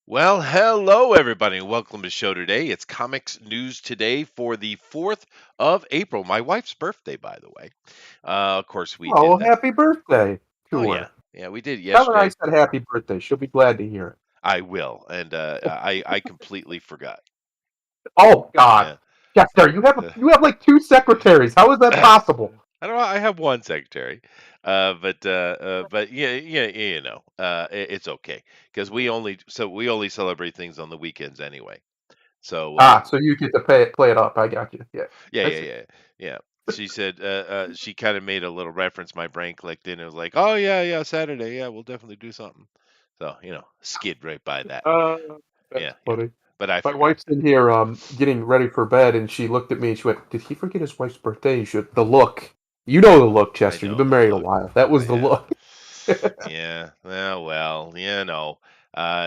Well, hello everybody, and welcome to the show today. It's comics news today for the 4th of April, my wife's birthday, by the way. Of course, we Oh, did well, that. happy birthday Oh, to yeah. her. Yeah, we did Tell her I yesterday. said happy birthday. She'll be glad to hear it. I will, and I completely forgot. Oh God, Yeah. Chester, you have like two secretaries. How is that I possible? don't know. I have one secretary, but yeah, yeah, it's okay because we only celebrate things on the weekends anyway. So So you get to play it up. I got you. Yeah, Yeah, I yeah, see. yeah, yeah. She said she kind of made a little reference. My brain clicked in. It was like, oh yeah, yeah, Saturday. Yeah, we'll definitely do something. So skid right by that. Uh, Yeah, that's yeah. funny. But I My forgot. wife's in here getting ready for bed, and she looked at me and she went, "Did he forget his wife's birthday?" And the look. You know the look, I Chester. You've know been the married a look. while. That was the Yeah, look. yeah. Well,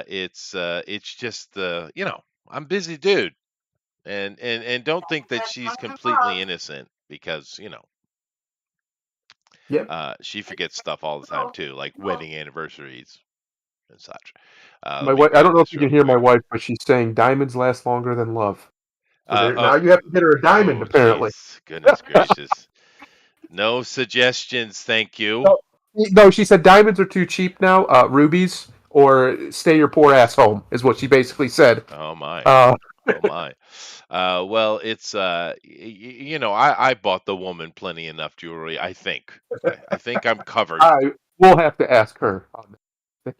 it's just I'm busy, dude, and don't think that she's completely innocent because Yep. she forgets stuff all the time too, like wedding anniversaries and such. My Let me wife. I grab don't know if this you real can hear my quick. wife, but she's saying diamonds last longer than love. So Uh, there. oh, Now you have to get her a diamond, oh, apparently. jeez, goodness gracious. No suggestions, thank you. No, no, she said diamonds are too cheap now. Rubies or stay your poor ass home is what she basically said. Oh my, Uh, oh my. Well, it's I bought the woman plenty enough jewelry. I think. I think I'm covered. I will have to ask her on that.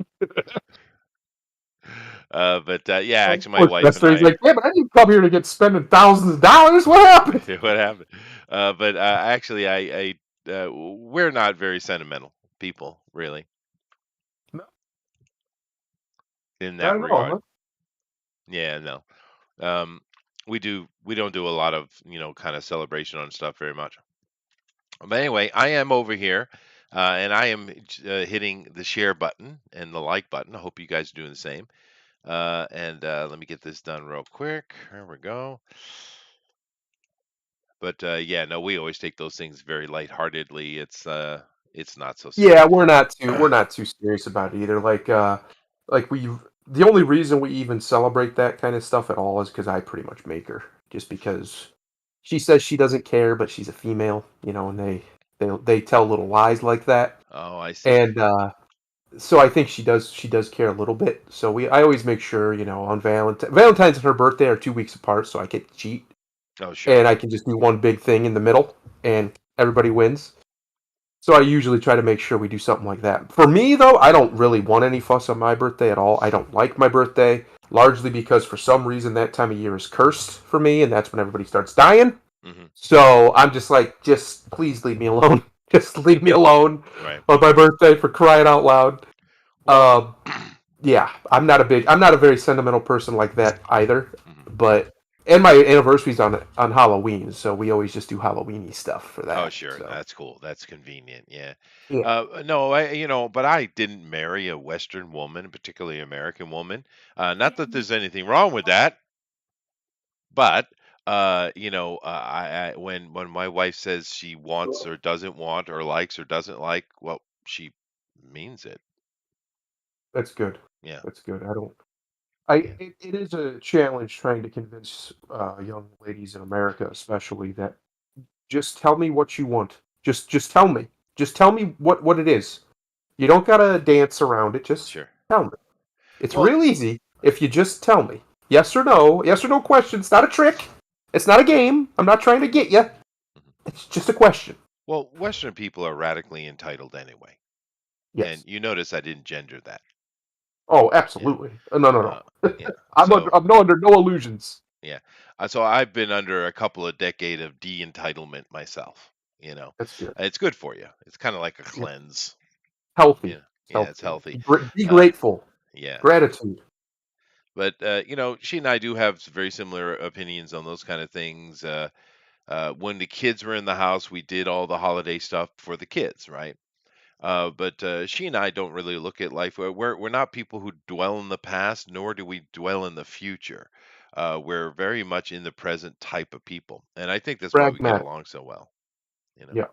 But yeah, Of actually, my course, wife and Lester. He's I. like, yeah, but I didn't come here to get spending thousands of dollars. What happened? What happened? But actually, we're not very sentimental people, really, No, in not that at all. regard. Huh? Yeah, no. Um, we don't do a lot of kind of celebration on stuff very much. But anyway, I am over here, and I am hitting the share button and the like button. I hope you guys are doing the same. And let me get this done real quick. There we go. But yeah, no, we always take those things very lightheartedly. It's not so Yeah, serious. we're not too serious about it either. Like we, the only reason we even celebrate that kind of stuff at all is because I pretty much make her. Just because she says she doesn't care, but she's a female, and they tell little lies like that. Oh, I see. And so I think she does care a little bit. So I always make sure, on Valentine's and her birthday are 2 weeks apart, so I can cheat Oh, sure. and I can just do one big thing in the middle, and everybody wins. So I usually try to make sure we do something like that. For me, though, I don't really want any fuss on my birthday at all. I don't like my birthday, largely because for some reason that time of year is cursed for me, and that's when everybody starts dying. Hmm. So I'm just like, just please leave me alone. Just leave me alone Right. on my birthday for crying out loud. Well, Um, yeah, I'm not a very sentimental person like that either. mhm. But and my anniversary's on Halloween, so we always just do Halloweeny stuff for Oh, that. sure. So That's cool. That's convenient. Yeah. yeah, No, but I didn't marry a Western woman, particularly American woman. Not that there's anything wrong with that, but when my wife says she wants or doesn't want or likes or doesn't like, well, she means it. that's good. Yeah. That's good. I don't. Yeah. It is a challenge trying to convince young ladies in America, especially, that just tell me what you want. Just tell me. Just tell me what it is. You don't gotta dance around it. Just Sure. tell me. It's Well, real easy if you just tell me. Yes or no. Yes or no question. It's not a trick. It's not a game. I'm not trying to get you. mhm. It's just a question. Well, Western people are radically entitled anyway, and Yes. you notice I didn't gender that. Oh, Yeah. absolutely. No, no, Uh, no. yeah. So I'm no under no illusions. yeah. So I've been under a couple of decade of de-entitlement myself. That's good. It's good for you. It's kind of like a Yeah. cleanse. Healthy. Yeah. It's Yeah, it's healthy. healthy. Be Uh, grateful. yeah. Gratitude. But she and I do have very similar opinions on those kind of things. When the kids were in the house, we did all the holiday stuff for the kids, right? But she and I don't really look at life. We're not people who dwell in the past, nor do we dwell in the future. we're very much in the present type of people, and I think that's why we get Pragmatic. along so well. You know. Yeah,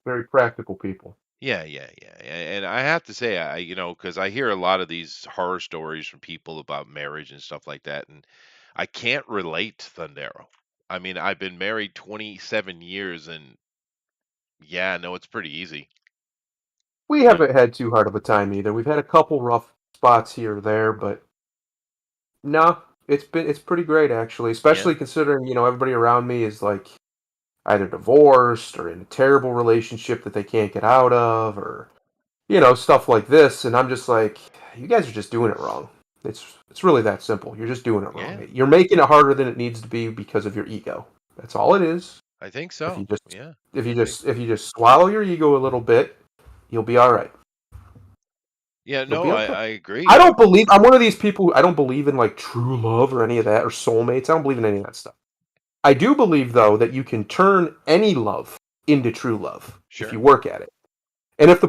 very practical people. Yeah, yeah, yeah. And I have to say, because I hear a lot of these horror stories from people about marriage and stuff like that, and I can't relate to Thundero. I mean, I've been married 27 years, and yeah, no, it's pretty easy. We You know, haven't had too hard of a time either. We've had a couple rough spots here or there, but no, it's pretty great actually. yeah, Especially considering everybody around me is like either divorced or in a terrible relationship that they can't get out of, or stuff like this. And I'm just like, you guys are just doing it wrong. It's really that simple. You're just doing it yeah, wrong. You're making it harder than it needs to be because of your ego. That's all it is. I think If you so. just Yeah, if you I think just so. if you just swallow your ego a little bit, you'll be all right. Yeah, You'll no, be I, okay. I agree. I don't believe I'm one of these people who I don't believe in like true love or any of that or soulmates. I don't believe in any of that stuff. I do believe though that you can turn any love into true love if you Sure. work at it. And if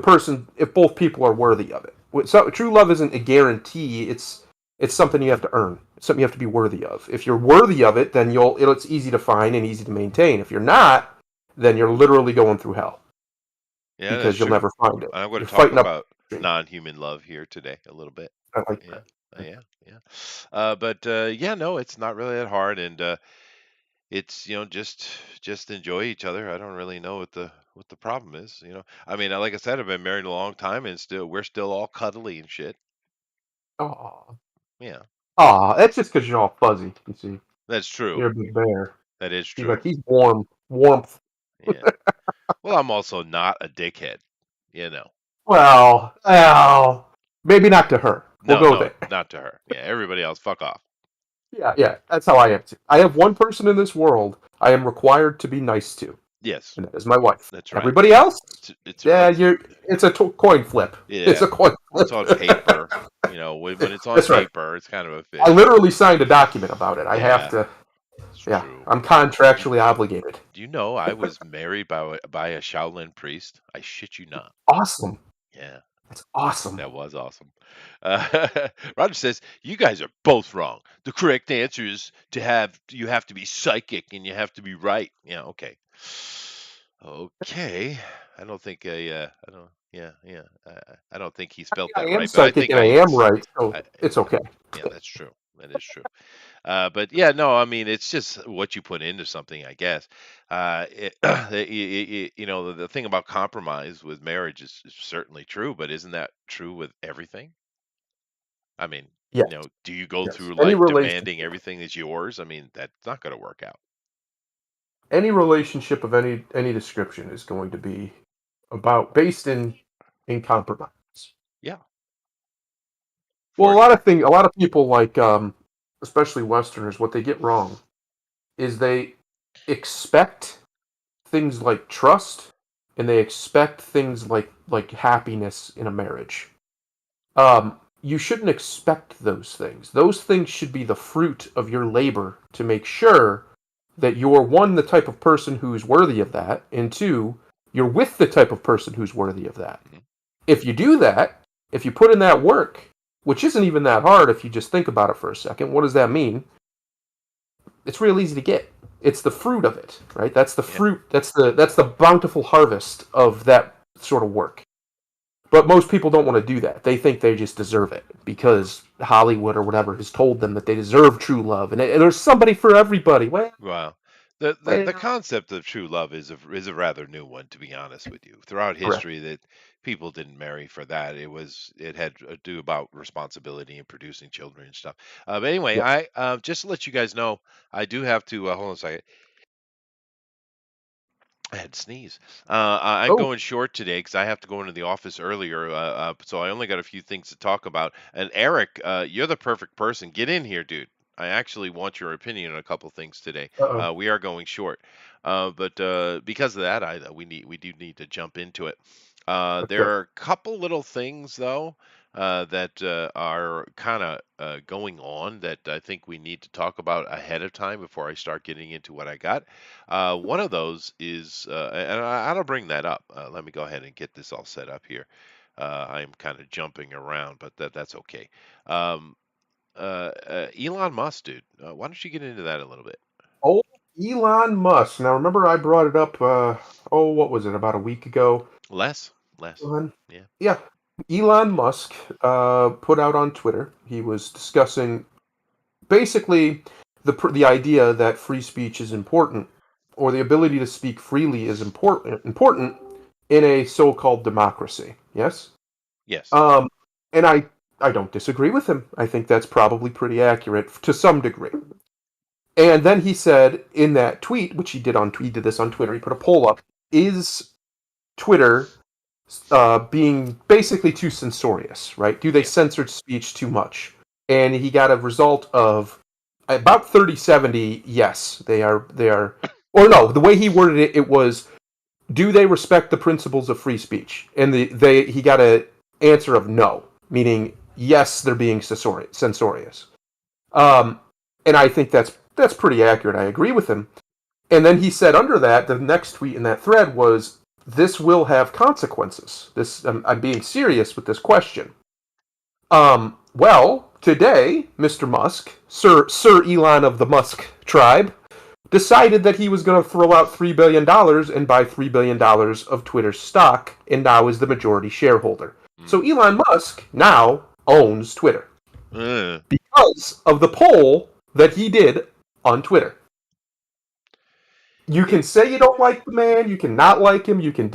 both people are worthy of it. So, true love isn't a guarantee. It's something you have to earn. It's something you have to be worthy of. If you're worthy of it, then it's easy to find and easy to maintain. If you're not, then you're literally going through hell Yeah, that's because you'll true. never find it. I'm going You're to talk fighting up. about non-human love here today a little bit. I like Yeah, that. yeah, yeah. But yeah, no, it's not really that hard, and it's just enjoy each other. I don't really know what the problem is. I mean, like I said, I've been married a long time, and still we're still all cuddly and shit. Aw, Yeah, aw. That's just because you're all fuzzy. You see, that's true. you're a big bear. That is He's true. like he's warm, warmth. Yeah. Well, I'm also not a dickhead. You know. Well, maybe not to her. We'll No, go no, there. not to her. Yeah, everybody else, fuck off. Yeah, yeah, that's how I am too. I have one person in this world I am required to be nice to, Yes, and that is my wife. that's right. Everybody else, It's yeah, it's it's a coin flip. It's yeah. a coin It's flip. on paper. When it's on That's right. paper, it's kind of a I fish. literally signed a document about it. I have Yeah, to. it's Yeah, true. I'm Do, contractually obligated. do you know I was married by a Shaolin priest? I shit you not. Awesome. Yeah, That's awesome. that was awesome. Roger says you guys are both wrong. The correct answer is you have to be psychic and you have to be right. Yeah, okay. Okay. I don't think I don't yeah, yeah. I don't think he spelt I that am right, but I psychic think and I am right, so I it's okay. yeah, that's true. That is true. But yeah, no, I mean, it's just what you put into something, I guess. The thing about compromise with marriage is certainly true, but isn't that true with everything? I mean, Yes, do you go yes. through Any life demanding relationship, everything is yours? I mean, that's not going to work out. any relationship of any description is going to be about based in compromise. Yeah, Well, for sure. a lot of people like, especially Westerners, what they get wrong is they expect things like trust, and they expect things like happiness in a marriage. You shouldn't expect those things. Those things should be the fruit of your labor to make sure that you're one, the type of person who's worthy of that, and two, you're with the type of person who's worthy of that. Mhm. If you do that, if you put in that work, which isn't even that hard if you just think about it for a second, what does that mean? It's real easy to get. It's the fruit of it, right? That's the Yeah. fruit. That's the bountiful harvest of that sort of work. But most people don't want to do that. They think they just deserve it because Hollywood or whatever has told them that they deserve true love, and there's somebody for everybody. Well, the Well, concept of true love is a rather new one, to be honest with you. Throughout correct. history, that people didn't marry for that. It had to do about responsibility and producing children and stuff. But anyway, Yes. I just to let you guys know, I do have to hold on a second. I had to sneeze. I'm Oh, going short today because I have to go into the office earlier. So I only got a few things to talk about. And Eric, you're the perfect person. Get in here, dude. I actually want your opinion on a couple things today. uh-oh. We are going short, but because of that, we do need to jump into it. There Okay. are a couple little things though that are kind of going on that I think we need to talk about ahead of time before I start getting into what I got. One of those is, and I'll bring that up. Let me go ahead and get this all set up here. I'm kind of jumping around, but that's okay. Um, Elon Musk, dude. Why don't you get into that a little bit? Oh, Elon Musk. Now, remember I brought it up, what was it, about a week ago? Less, less. Elon? Yeah. Yeah. Elon Musk put out on Twitter, he was discussing basically the idea that free speech is important, or the ability to speak freely is important in a so-called democracy. Yes. Yes. Um, and I don't disagree with him. I think that's probably pretty accurate to some degree. And then he said in that tweet, which he did this on Twitter. He put a poll up: is Twitter being basically too censorious? Right? Do they Yes. censor speech too much? And he got a result of about 30-70. Yes, they are. They are. Or no, the way he worded it, it was, do they respect the principles of free speech? And he got an answer of no, meaning yes, they're being censorious. Um, and I think that's pretty accurate. I agree with him. And then he said under that, the next tweet in that thread was, "This will have consequences. This I'm being serious with this question." Well, today, Mr. Musk, Sir Elon of the Musk tribe, decided that he was going to throw out $3 billion and buy $3 billion of Twitter's stock, and now is the majority shareholder. So Mm. Elon Musk now owns Twitter Uh, because of the poll that he did on Twitter. You it, can say you don't like the man, you can not like him, you can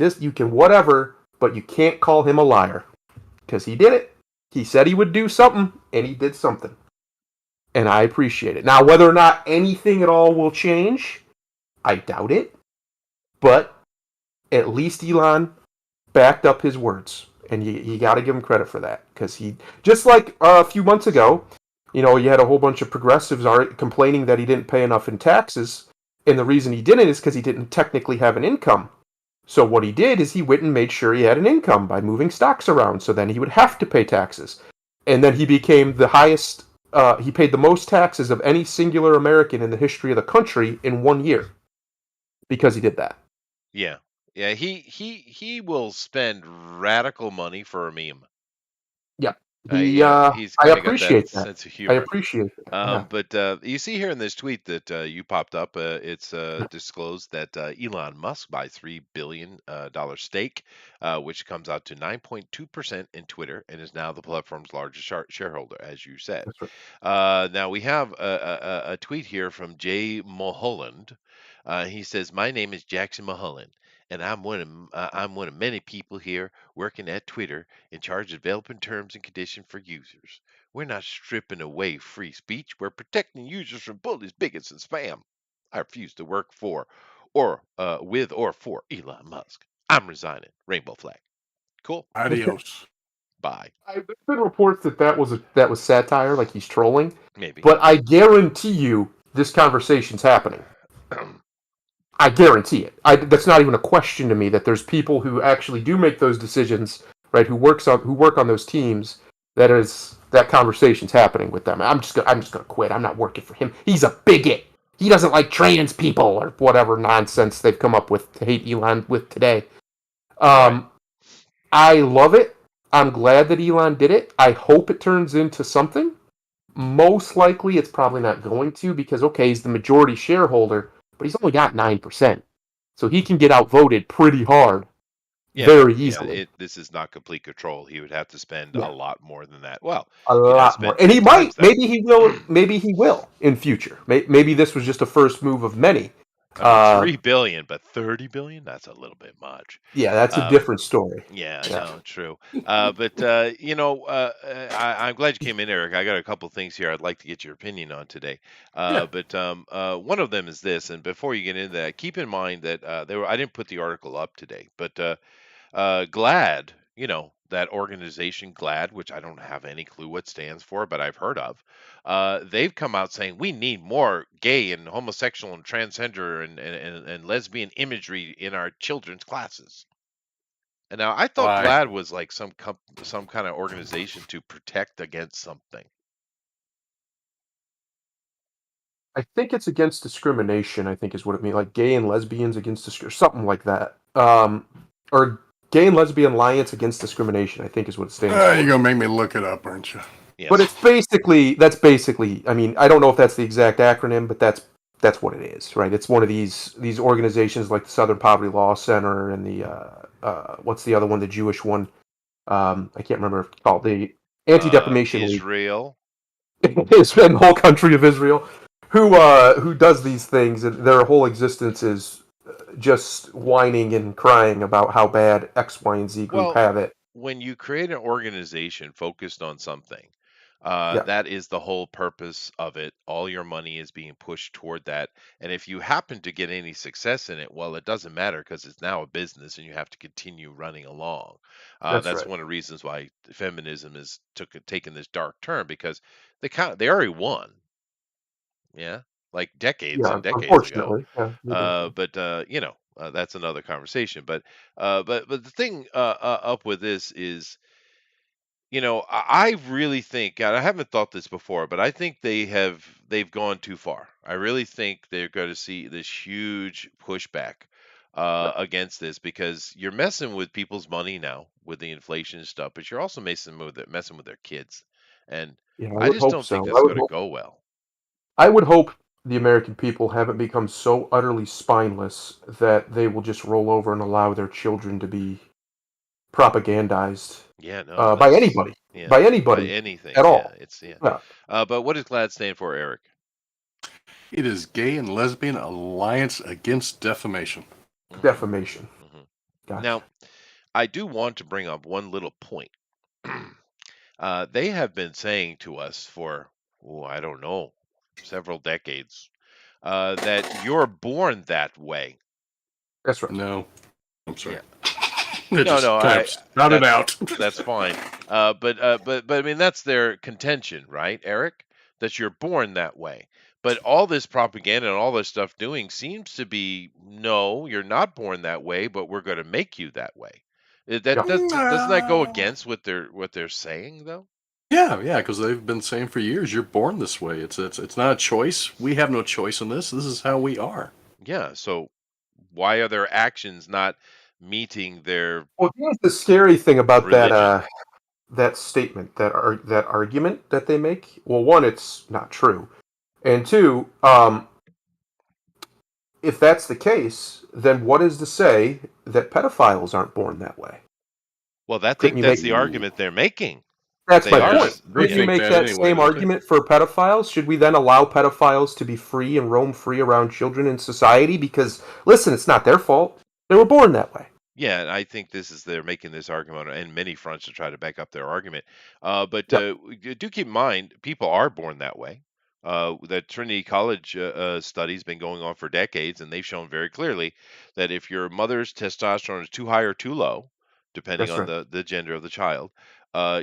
whatever, but you can't call him a liar because he did it. He said he would do something, and he did something, and I appreciate it. Now, whether or not anything at all will change, I doubt it. But at least Elon backed up his words, and you got to give him credit for that because he, just like a few months ago, you had a whole bunch of progressives complaining that he didn't pay enough in taxes, and the reason he didn't is because he didn't technically have an income. So what he did is he went and made sure he had an income by moving stocks around, so then he would have to pay taxes, and then he became the highest. He paid the most taxes of any singular American in the history of the country in 1 year because he did that. yeah. Yeah. He will spend radical money for a meme. Yeah, He's I kind of got that appreciate that. sense of I humor. appreciate that. Yeah, But you see here in this tweet that you popped up, it's disclosed that Elon Musk buys $3 billion stake, which comes out to 9.2% in Twitter, and is now the platform's largest shareholder, as you said. that's right. Now we have a tweet here from Jay Mulholland. He says, "My name is Jackson Mulholland, and I'm one of many people here working at Twitter in charge of developing terms and conditions for users. We're not stripping away free speech. We're protecting users from bullies, bigots, and spam. I refuse to work for, or with, or for Elon Musk. I'm resigning. Rainbow flag. Cool. Adios. Bye. There's been reports that that was satire, like he's trolling, Maybe. but I guarantee you this conversation's happening. I guarantee it. That's not even a question to me that there's people who actually do make those decisions, right? Who work on those teams. That conversation's happening with them. I'm just gonna quit. I'm not working for him. He's a bigot. He doesn't like trans people or whatever nonsense they've come up with to hate Elon with today. Right. Um, I love it. I'm glad that Elon did it. I hope it turns into something. Most likely, it's probably not going to because, okay, he's the majority shareholder, but he's only got 9%. So he can get outvoted pretty hard, Yeah. very Yeah. easily. This is not complete control. He would have to spend a Yeah, lot more than that. Well, a he'd have to lot more. spend And he 10 might. times that. Maybe he will in future. Maybe this was just a first move of many. I mean, Uh, 3 billion, but 30 billion? That's a little bit much. yeah, that's a Um, different story. Yeah, Yeah. no, true. But I'm glad you came in, Eric. I got a couple things here I'd like to get your opinion on today. Yeah. But one of them is this, and before you get into that, keep in mind that I didn't put the article up today, but GLAD, that organization GLAD, which I don't have any clue what stands for, but I've heard of. They've come out saying we need more gay and homosexual and transgender and lesbian imagery in our children's classes. And now I thought Why? GLAD was like some kind of organization to protect against something. I think it's against discrimination. I think is what it means, like gay and lesbians against something like that. Or Gay and Lesbian Alliance Against Discrimination. I think is what it stands You're for. gonna make me look it up, aren't you? But Yes. it's that's basically. I mean, I don't know if that's the exact acronym, but that's what it is, right? It's one of these organizations like the Southern Poverty Law Center and the what's the other one, the Jewish one? I can't remember if it's called the Anti Defamation League. Israel. It's been the whole country of Israel who does these things, and their whole existence is just whining and crying about how bad X, Y, and Z group Well, have it. when you create an organization focused on something, Yeah, that is the whole purpose of it. All your money is being pushed toward that. And if you happen to get any success in it, well, it doesn't matter because it's now a business and you have to continue running along. that's That's right. one of the reasons why feminism is taken this dark turn because they already won. Yeah, like decades Yeah, and decades ago. unfortunately, yeah, they did. But that's another conversation. But the thing up with this is, I really think, and I haven't thought this before, but I think they've gone too far. I really think they're going to see this huge pushback Yeah, against this because you're messing with people's money now with the inflation and stuff, but you're also messing with their kids, and yeah, I I would just hope don't think so. that's going to go well. I would hope the American people haven't become so utterly spineless that they will just roll over and allow their children to be propagandized Yeah, no, by that's anybody, yeah, by by anybody anything. at Yeah, all. it's yeah. Yeah, But what does GLAD stand for, Eric? It is Gay and Lesbian Alliance Against Defamation. Hmm. defamation. Hmm. Gotcha. Now, I do want to bring up one little point. They have been saying to us for, oh, I don't know, several decades, that you're born that way. That's right. No, I'm sorry. Yeah. It No, just no, kind of sprouted that's out. that's fine. But I mean that's their contention, right, Eric? That you're born that way. But all this propaganda and all this stuff doing seems to be no, you're not born that way, but we're going to make you that way. Yeah. Doesn't that go Uh, against what they're saying though? yeah, because they've been saying for years, you're born this way. It's not a choice. We have no choice in this. This is how we are. Yeah. So why are their actions not meeting their Well, here's the scary thing about religion? that statement, that argument that they make. Well, one, it's not true, and two, if that's the case, then what is to say that pedophiles aren't born that way? Well, I Couldn't think you that's make the argument they're making. That's They my are. Yeah, point. they Couldn't you Yeah. think make that that anyway, same don't they? argument for pedophiles? Should we then allow pedophiles to be free and roam free around children in society? Because, listen, it's not their fault. They were born that way. Yeah, and I think they're making this argument on many fronts to try to back up their argument. But Yep. do keep in mind, people are born that way. The Trinity College study's been going on for decades, and they've shown very clearly that if your mother's testosterone is too high or too low, depending That's on right. the gender of the child,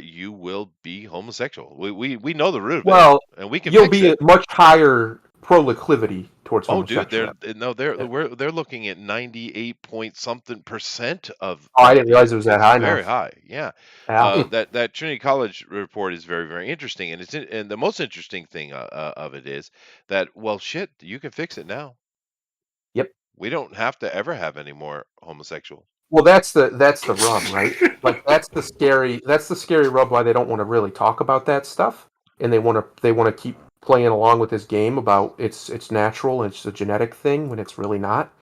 you will be homosexual. We know the root of it, Well, and we can you'll fix be it. at much higher proclivity towards Oh, dude, homosexuality. Yeah. they're looking at 98 point something percent Oh, I of didn't the realize it was that it's high now. very high. Yeah. Yeah. That Trinity College report is very, very interesting, and and the most interesting thing of it is that, well, shit, you can fix it now. Yep. We don't have to ever have any more homosexuals. Well, that's the rub, right? Like that's the scary rub why they don't want to really talk about that stuff, and they want to keep playing along with this game about it's natural and it's a genetic thing when it's really not.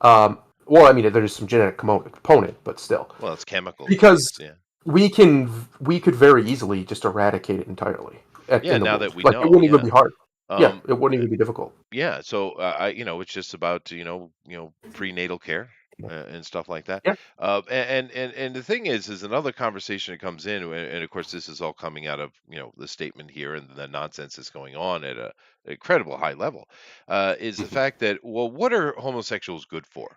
Well, I mean, there's some genetic component, but still, Well, it's chemicals. because Yeah. we could very easily just eradicate it entirely Yeah. in the Now world. that we Like it know. wouldn't even Yeah. be hard. Yeah, Um. it wouldn't even be difficult. Yeah. So it's just about prenatal care Yeah. and stuff like that. Yeah. And the thing is another conversation that comes in, and of course this is all coming out of the statement here and the nonsense that's going on at a incredible high level, is the fact that, well, what are homosexuals good for?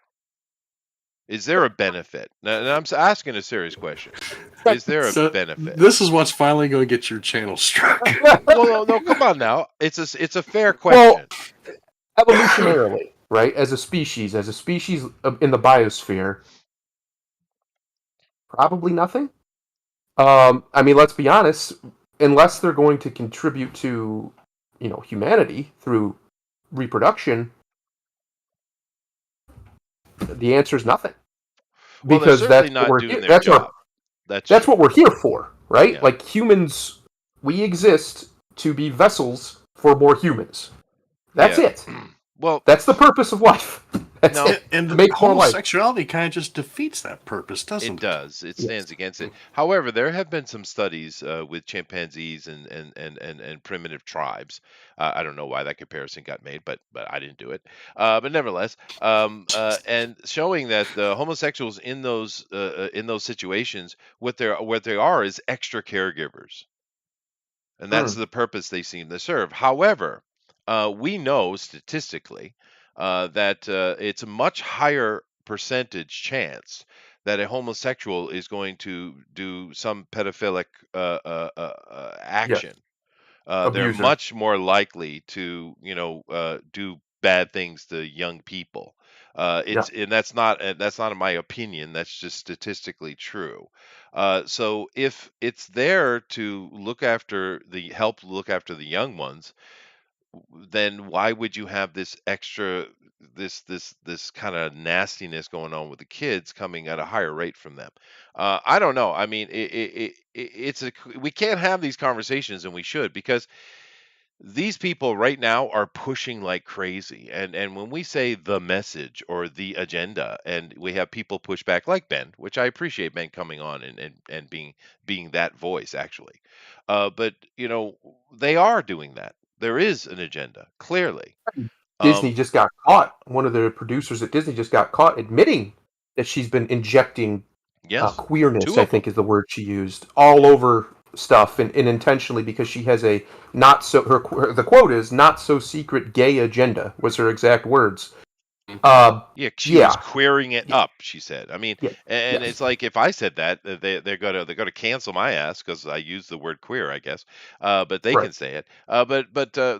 Is there a benefit? Now, and asking a serious question. Is there a So benefit? this is what's finally going to get your channel struck. Well, no, no, come on now. It's a fair Well, question. evolutionarily, right? As a species in the biosphere, probably nothing. I mean, let's be honest. Unless they're going to contribute to, humanity through reproduction, the answer is nothing. Well, they're Because certainly not doing their that's job. That's that's true. what we're here for, right? Yeah. Like humans we exist to be vessels for more humans. That's Yeah. it. Well, That's the purpose of life. That's No. it. And To make more life. homosexuality kind of just defeats that purpose, doesn't it it? does. It Yes. stands against it. However, there have been some studies with chimpanzees and primitive tribes. I don't know why that comparison got made, but I didn't do it. But nevertheless, and showing that the homosexuals in those situations, what they are is extra caregivers. And that's Mm, the purpose they seem to serve. However, we know statistically that it's a much higher percentage chance that a homosexual is going to do some pedophilic yes. action. They're Abuser. much more likely to, do bad things to young people. Yeah. And that's not my opinion. That's just statistically true. So if it's there to help look after the young ones, then why would you have this extra this kind of nastiness going on with the kids coming at a higher rate from them? I don't know. I mean, we can't have these conversations, and we should, because these people right now are pushing like crazy. And when we say the message or the agenda, and we have people push back like Ben, which I appreciate Ben coming on and being that voice actually. But they are doing that. There is an agenda, clearly. Disney Um, just got caught. One of the producers at Disney just got caught admitting that she's been injecting yes, queerness, two I of them. think is the word she used, all over stuff, and intentionally, because she has a not so the quote is "not so secret gay agenda" was her exact words. Uh, Yeah, she was yeah, queering it yeah, up, she said. I mean, yeah, and yes, it's like if I said that, they're gonna cancel my ass because I used the word queer, I guess. But they right. can say it.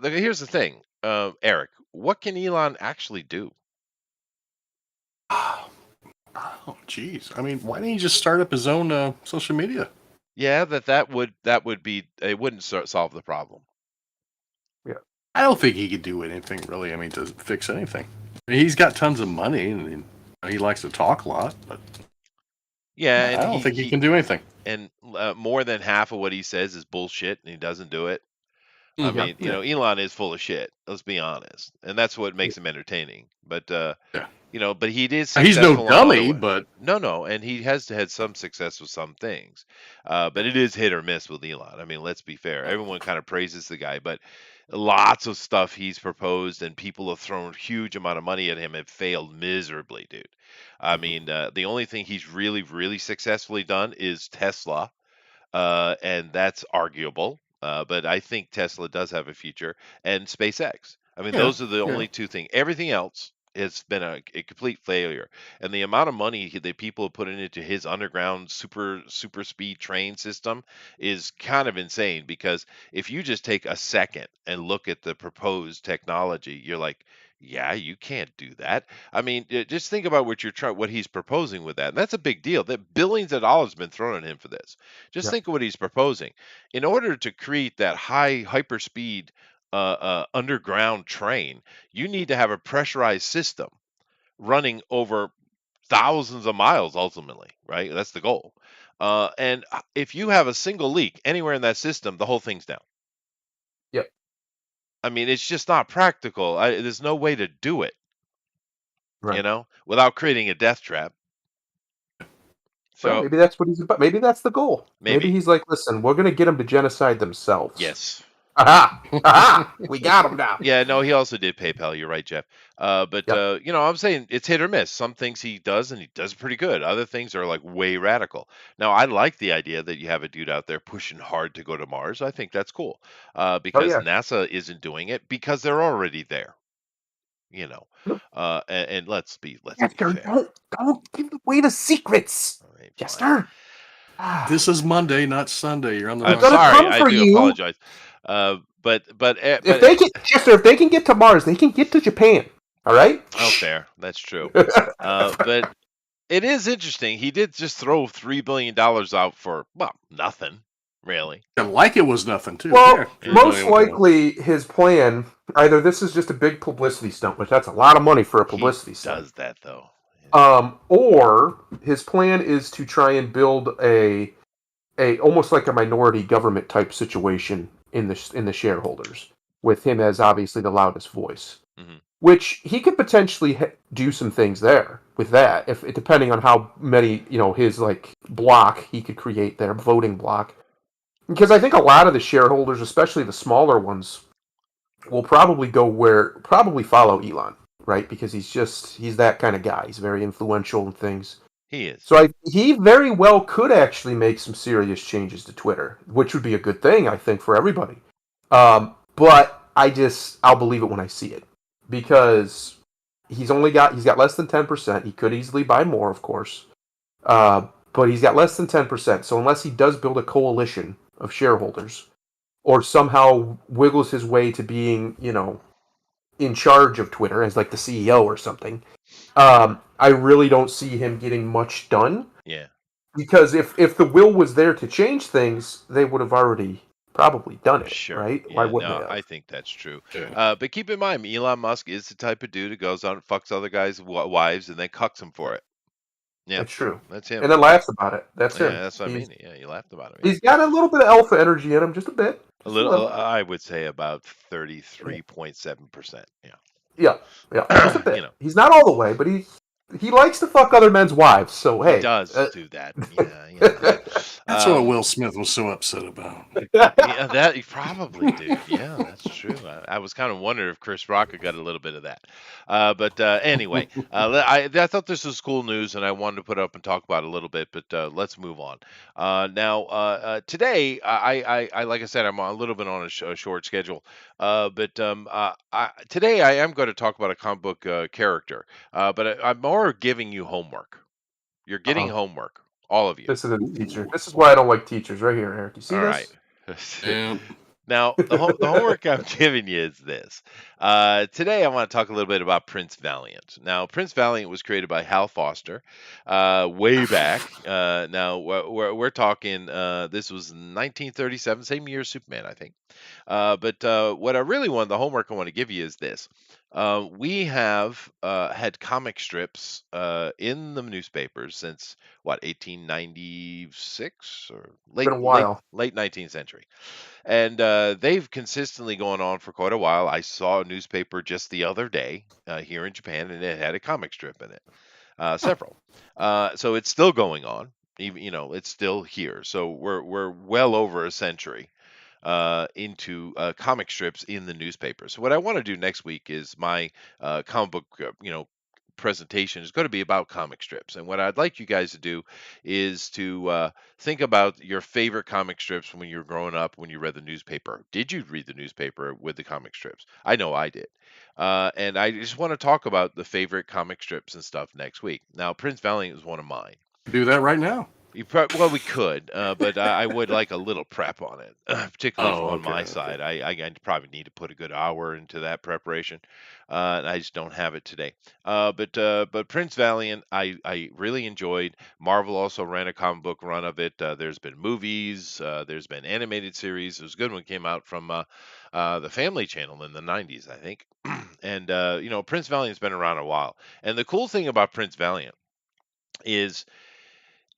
Here's the thing, Eric, what can Elon actually do? Oh, jeez. I mean, why didn't he just start up his own social media? Yeah, that would be it wouldn't solve the problem. Yeah, I don't think he could do anything really. I mean, to fix anything. I mean, he's got tons of money and he likes to talk a lot, but Yeah, I and don't he think he he can do anything. and more than half of what he says is bullshit, and he doesn't do it. I Hmm. yeah, mean, Yeah, Elon is full of shit. Let's be honest, and that's what yeah, makes him entertaining. But yeah. but he is He's no successful on other dummy, way. but No, no, and he has had some success with some things, but it is hit or miss with Elon. I mean, let's be fair. Everyone kind of praises the guy, but lots of stuff he's proposed and people have thrown huge amount of money at him have failed miserably, dude. I mean, the only thing he's really, really successfully done is Tesla, and that's arguable. But I think Tesla does have a future, and SpaceX. I mean, yeah, those are the yeah. only two things. Everything else has been a complete failure, and the amount of money that people have put into his underground super speed train system is kind of insane. Because if you just take a second and look at the proposed technology, you're like, yeah, you can't do that. I mean, just think about what he's proposing with that. And that's a big deal. That billions of dollars have been thrown at him for this. Just yeah, think of what he's proposing. In order to create that high hyperspeed underground train, you need to have a pressurized system running over thousands of miles ultimately, right? That's the goal. And if you have a single leak anywhere in that system, the whole thing's down. yeah. I mean, it's just not practical. There's no way to do it, Right. without creating a death trap. Well, So maybe that's what he's about. Maybe that's the goal. Maybe maybe, he's like, listen, we're gonna get them to genocide themselves. yes. Aha! Aha! We got him now. Yeah, no, he also did PayPal. You're right, Jeff. But Yep. I'm saying it's hit or miss. Some things he does, and he does pretty good. Other things are like way radical. Now, I like the idea that you have a dude out there pushing hard to go to Mars. I think that's cool. Oh Because yeah. NASA isn't doing it because they're already there. You know, and let's be Chester, fair. don't give away the secrets. All right, fine. Chester. Ah, This is Monday, not Sunday. You're on the they're I'm wrong gonna show. sorry. come I for do you. apologize. But If they can, Chester, if they can get to Mars, they can get to Japan. All right. oh, fair. That's true. But it is interesting. He did just throw $3 billion out for, well, nothing, really. And like it was nothing too. Well, Yeah, Yeah. most 3 billion. likely his plan, either this is just a big publicity stunt, which that's a lot of money for a He publicity stunt, does that though. or his plan is to try and build a a almost like a minority government type situation in the shareholders, with him as obviously the loudest voice. Hmm. Which he could potentially do some things there with that, if depending on how many his like block he could create there, voting block. Because I think a lot of the shareholders, especially the smaller ones, will probably follow Elon, right? Because he's that kind of guy. He's very influential in things. He is. So he very well could actually make some serious changes to Twitter, which would be a good thing, I think, for everybody. But I'll believe it when I see it, because he's got less than 10%. He could easily buy more, of course, but he's got less than 10%. So unless he does build a coalition of shareholders, or somehow wiggles his way to being, in charge of Twitter as like the CEO or something, I really don't see him getting much done. Yeah. Because if the will was there to change things, they would have already probably done it, Sure. right? Why Yeah. wouldn't No, they have? I think that's true. Yeah. But keep in mind, Elon Musk is the type of dude who goes out and fucks other guys' wives and then cucks them for it. Yeah, That's true. that's him. And then laughs about it. That's him. Yeah, that's what I mean. Yeah, you laughed about him. Yeah. He's got a little bit of alpha energy in him, just a bit, A just a little, little. I would say about 33.7%. Yeah, yeah, just a Yeah. bit. He's not all the way, but he likes to fuck other men's wives. So He hey, does do that. Yeah, yeah. That's what Will Smith was so upset about. Yeah, that he probably did. Yeah, that's true. I was kind of wondering if Chris Rock had got a little bit of that. But anyway, I thought this was cool news, and I wanted to put it up and talk about it a little bit. But let's move on. Now, today, I like I said, I'm a little bit on a short schedule. Today I am going to talk about a comic book character. I'm more giving you homework. You're getting uh-huh. homework, all of you. This is a teacher. Ooh. This is why I don't like teachers, right here, Eric. You see All right. this? And Now, the homework I'm giving you is this. Today, I want to talk a little bit about Prince Valiant. Now, Prince Valiant was created by Hal Foster way back. Now, we're talking, this was 1937, same year as Superman, I think. But what I really want, the homework I want to give you is this. We have had comic strips in the newspapers since what, 1896 or Been a while. late 19th century, and they've consistently gone on for quite a while. I saw a newspaper just the other day here in Japan, and it had a comic strip in it, several. So it's still going on. Even it's still here. So we're well over a century into comic strips in the newspaper. So what I want to do next week is my comic book, presentation is going to be about comic strips. And what I'd like you guys to do is to think about your favorite comic strips when you were growing up, when you read the newspaper. Did you read the newspaper with the comic strips? I know I did. And I just want to talk about the favorite comic strips and stuff next week. Now, Prince Valiant is one of mine. do that right now. Well, we could, but I would like a little prep on it, particularly Oh, on okay, my okay. side. I probably need to put a good hour into that preparation, and I just don't have it today. But Prince Valiant, I really enjoyed. Marvel also ran a comic book run of it. There's been movies, there's been animated series. There's a good one came out from the Family Channel in the '90s, I think. And Prince Valiant's been around a while. And the cool thing about Prince Valiant is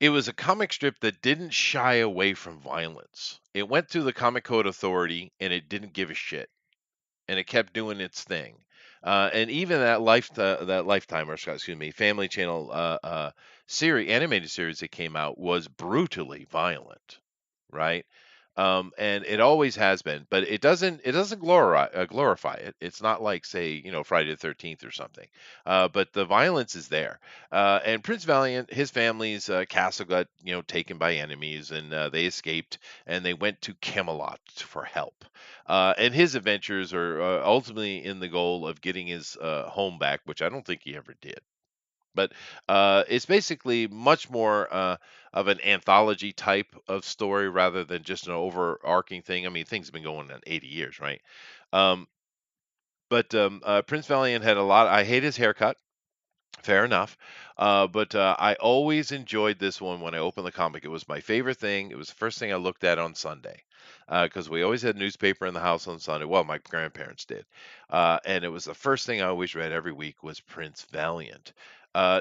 it was a comic strip that didn't shy away from violence. It went through the Comic Code Authority and it didn't give a shit, and it kept doing its thing. And even that Lifetime, or excuse me, Family Channel series, animated series that came out was brutally violent, right? And it always has been, but it doesn't glorify it. It's not like, say, Friday the 13th or something. But the violence is there. And Prince Valiant, his family's castle got taken by enemies, and they escaped, and they went to Camelot for help. And his adventures are ultimately in the goal of getting his home back, which I don't think he ever did. But it's basically much more of an anthology type of story rather than just an overarching thing. I mean, things have been going on 80 years, right? Um, but Prince Valiant had a lot. I hate his haircut. Fair enough. But I always enjoyed this one when I opened the comic. It was my favorite thing. It was the first thing I looked at on Sunday because we always had newspaper in the house on Sunday. Well, my grandparents did. And it was the first thing I always read every week was Prince Valiant.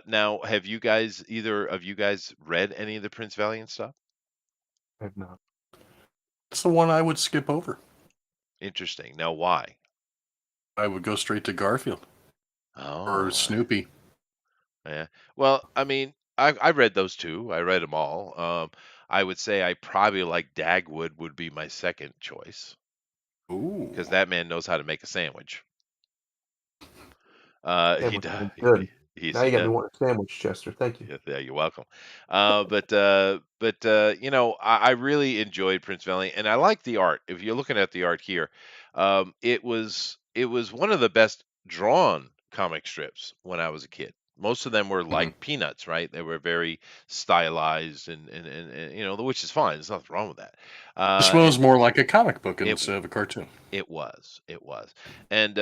Now, have you guys, either of you guys read any of the Prince Valiant stuff? I have not. It's the one I would skip over. Interesting. Now, why? I would go straight to Garfield or Oh, Snoopy. yeah. Well, I mean, I read those two. I read them all. I would say I probably like Dagwood would be my second choice because Ooh. that man knows how to make a sandwich. He Sandwich does. sounds good. Now He you got me does. wanting a sandwich, Chester. Thank you. Yeah, you're welcome. You know, I really enjoyed Prince Valiant, and I like the art. If you're looking at the art here, it was one of the best drawn comic strips when I was a kid. Most of them were Mhm. like Peanuts, right? They were very stylized, and you know, which is fine. There's nothing wrong with that. This one And was more like a comic book it instead of a cartoon. it was, and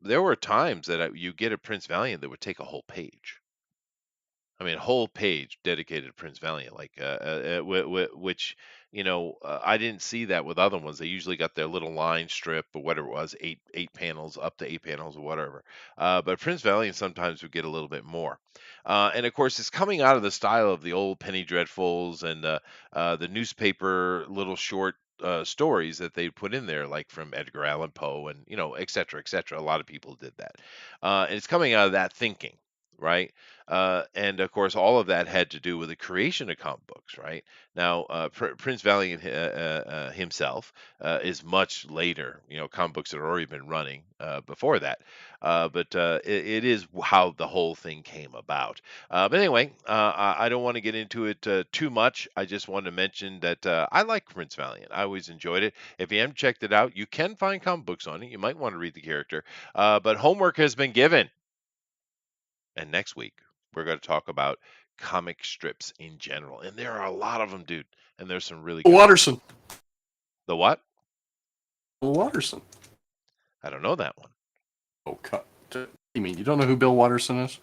there were times that you get a Prince Valiant that would take a whole page. I mean, a whole page dedicated to Prince Valiant, like which you know I didn't see that with other ones. They usually got their little line strip or whatever it was, eight panels, up to 8 panels or whatever. But Prince Valiant sometimes would get a little bit more. And of course, it's coming out of the style of the old Penny Dreadfuls and the newspaper little short. Stories that they put in there, like from Edgar Allan Poe, and you know, et cetera, et cetera. A lot of people did that, and it's coming out of that thinking, right? And of course, all of that had to do with the creation of comic books, right? Now, Prince Valiant himself is much later. You know, comic books had already been running before that, it is how the whole thing came about. But anyway, I don't want to get into it too much. I just wanted to mention that I like Prince Valiant. I always enjoyed it. If you haven't checked it out, you can find comic books on it. You might want to read the character, but homework has been given. And next week, we're going to talk about comic strips in general. And there are a lot of them, dude. And there's some really good ones. Watterson. The what? Watterson. I don't know that one. Oh, you mean you don't know who Bill Watterson is?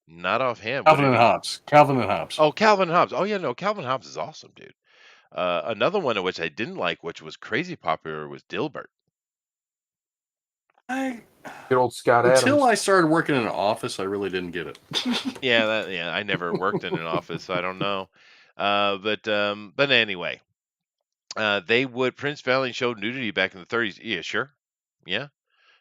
Not offhand. What Calvin did and he? Hobbes. Calvin and Hobbes. Oh, Calvin Hobbes. Oh, yeah, no. Calvin Hobbes is awesome, dude. Another one of which I didn't like, which was crazy popular, was Dilbert. I Good old Scott Until Adams. I started working in an office, I really didn't get it. Yeah, I never worked in an office, so I don't know. But anyway, they would Prince Valiant showed nudity back in the 30s. Yeah, sure. Yeah.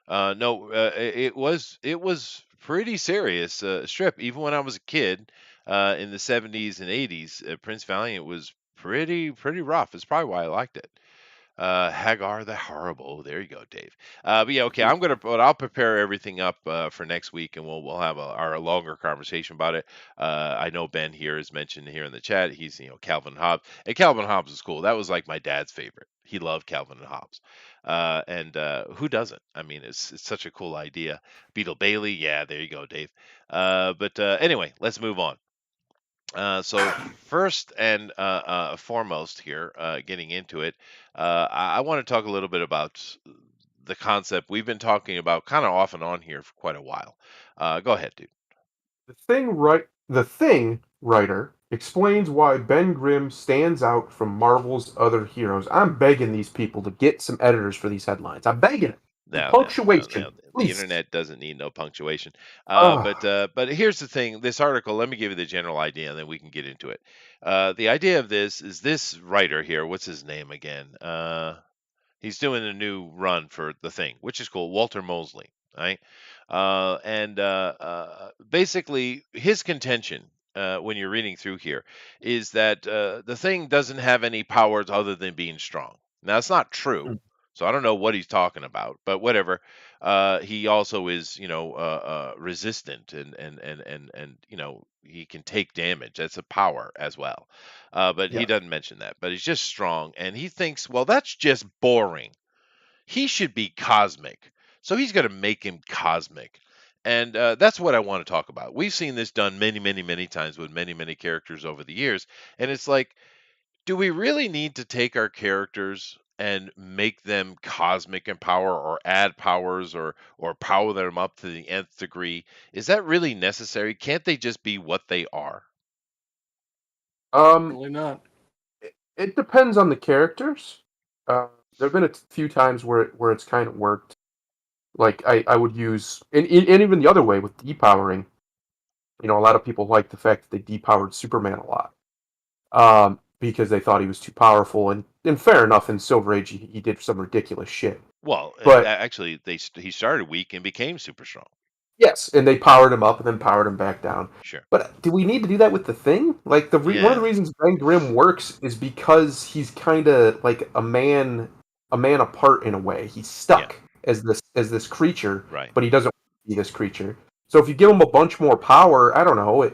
No, it was pretty serious strip. Even when I was a kid, in the 70s and 80s, Prince Valiant was pretty rough. It's probably why I liked it. Hagar the Horrible. There you go, Dave. But yeah, okay. But I'll prepare everything up for next week, and we'll have our longer conversation about it. I know Ben here is mentioned here in the chat. He's Calvin Hobbes, and Calvin Hobbes is cool. That was like my dad's favorite. He loved Calvin and Hobbes, and who doesn't? I mean, it's such a cool idea. Beetle Bailey, yeah, there you go, Dave. Anyway, let's move on. So first and foremost here, getting into it, I want to talk a little bit about the concept we've been talking about kind of off and on here for quite a while. Go ahead, dude. The Thing writer explains why Ben Grimm stands out from Marvel's other heroes. I'm begging these people to get some editors for these headlines. I'm begging it. Some punctuation, The please. internet doesn't need no punctuation. Ah, But here's the thing. This article, let me give you the general idea, and then we can get into it. The idea of this is this writer here. What's his name again? He's doing a new run for the Thing, which is cool. Walter Mosley, right? Basically, his contention when you're reading through here is that the Thing doesn't have any powers other than being strong. Now, it's not true. mm, So I don't know what he's talking about, but whatever. He also is, resistant and he can take damage. That's a power as well. But he yeah. doesn't mention that. But he's just strong, and he thinks, well, that's just boring. He should be cosmic. So he's going to make him cosmic. And that's what I want to talk about. We've seen this done many, many, many times with many, many characters over the years. And it's like, do we really need to take our characters and make them cosmic in power or add powers or power them up to the nth degree? Is that really necessary? Can't they just be what they are? Um, Really not. it depends on the characters. Uh, there have been a few times where it's kind of worked. Like I would use and even the other way with depowering. A lot of people like the fact that they depowered Superman a lot. because they thought he was too powerful. And fair enough, in Silver Age, he did some ridiculous shit. Well, But actually, he started weak and became super strong. yes, and they powered him up and then powered him back down. Sure. But do we need to do that with the Thing? Like one of the Yeah. reasons Ben Grimm works is because he's kind of like a man apart in a way. He's Yeah. stuck as this creature, Right. but he doesn't want to be this creature. So if you give him a bunch more power, I don't know,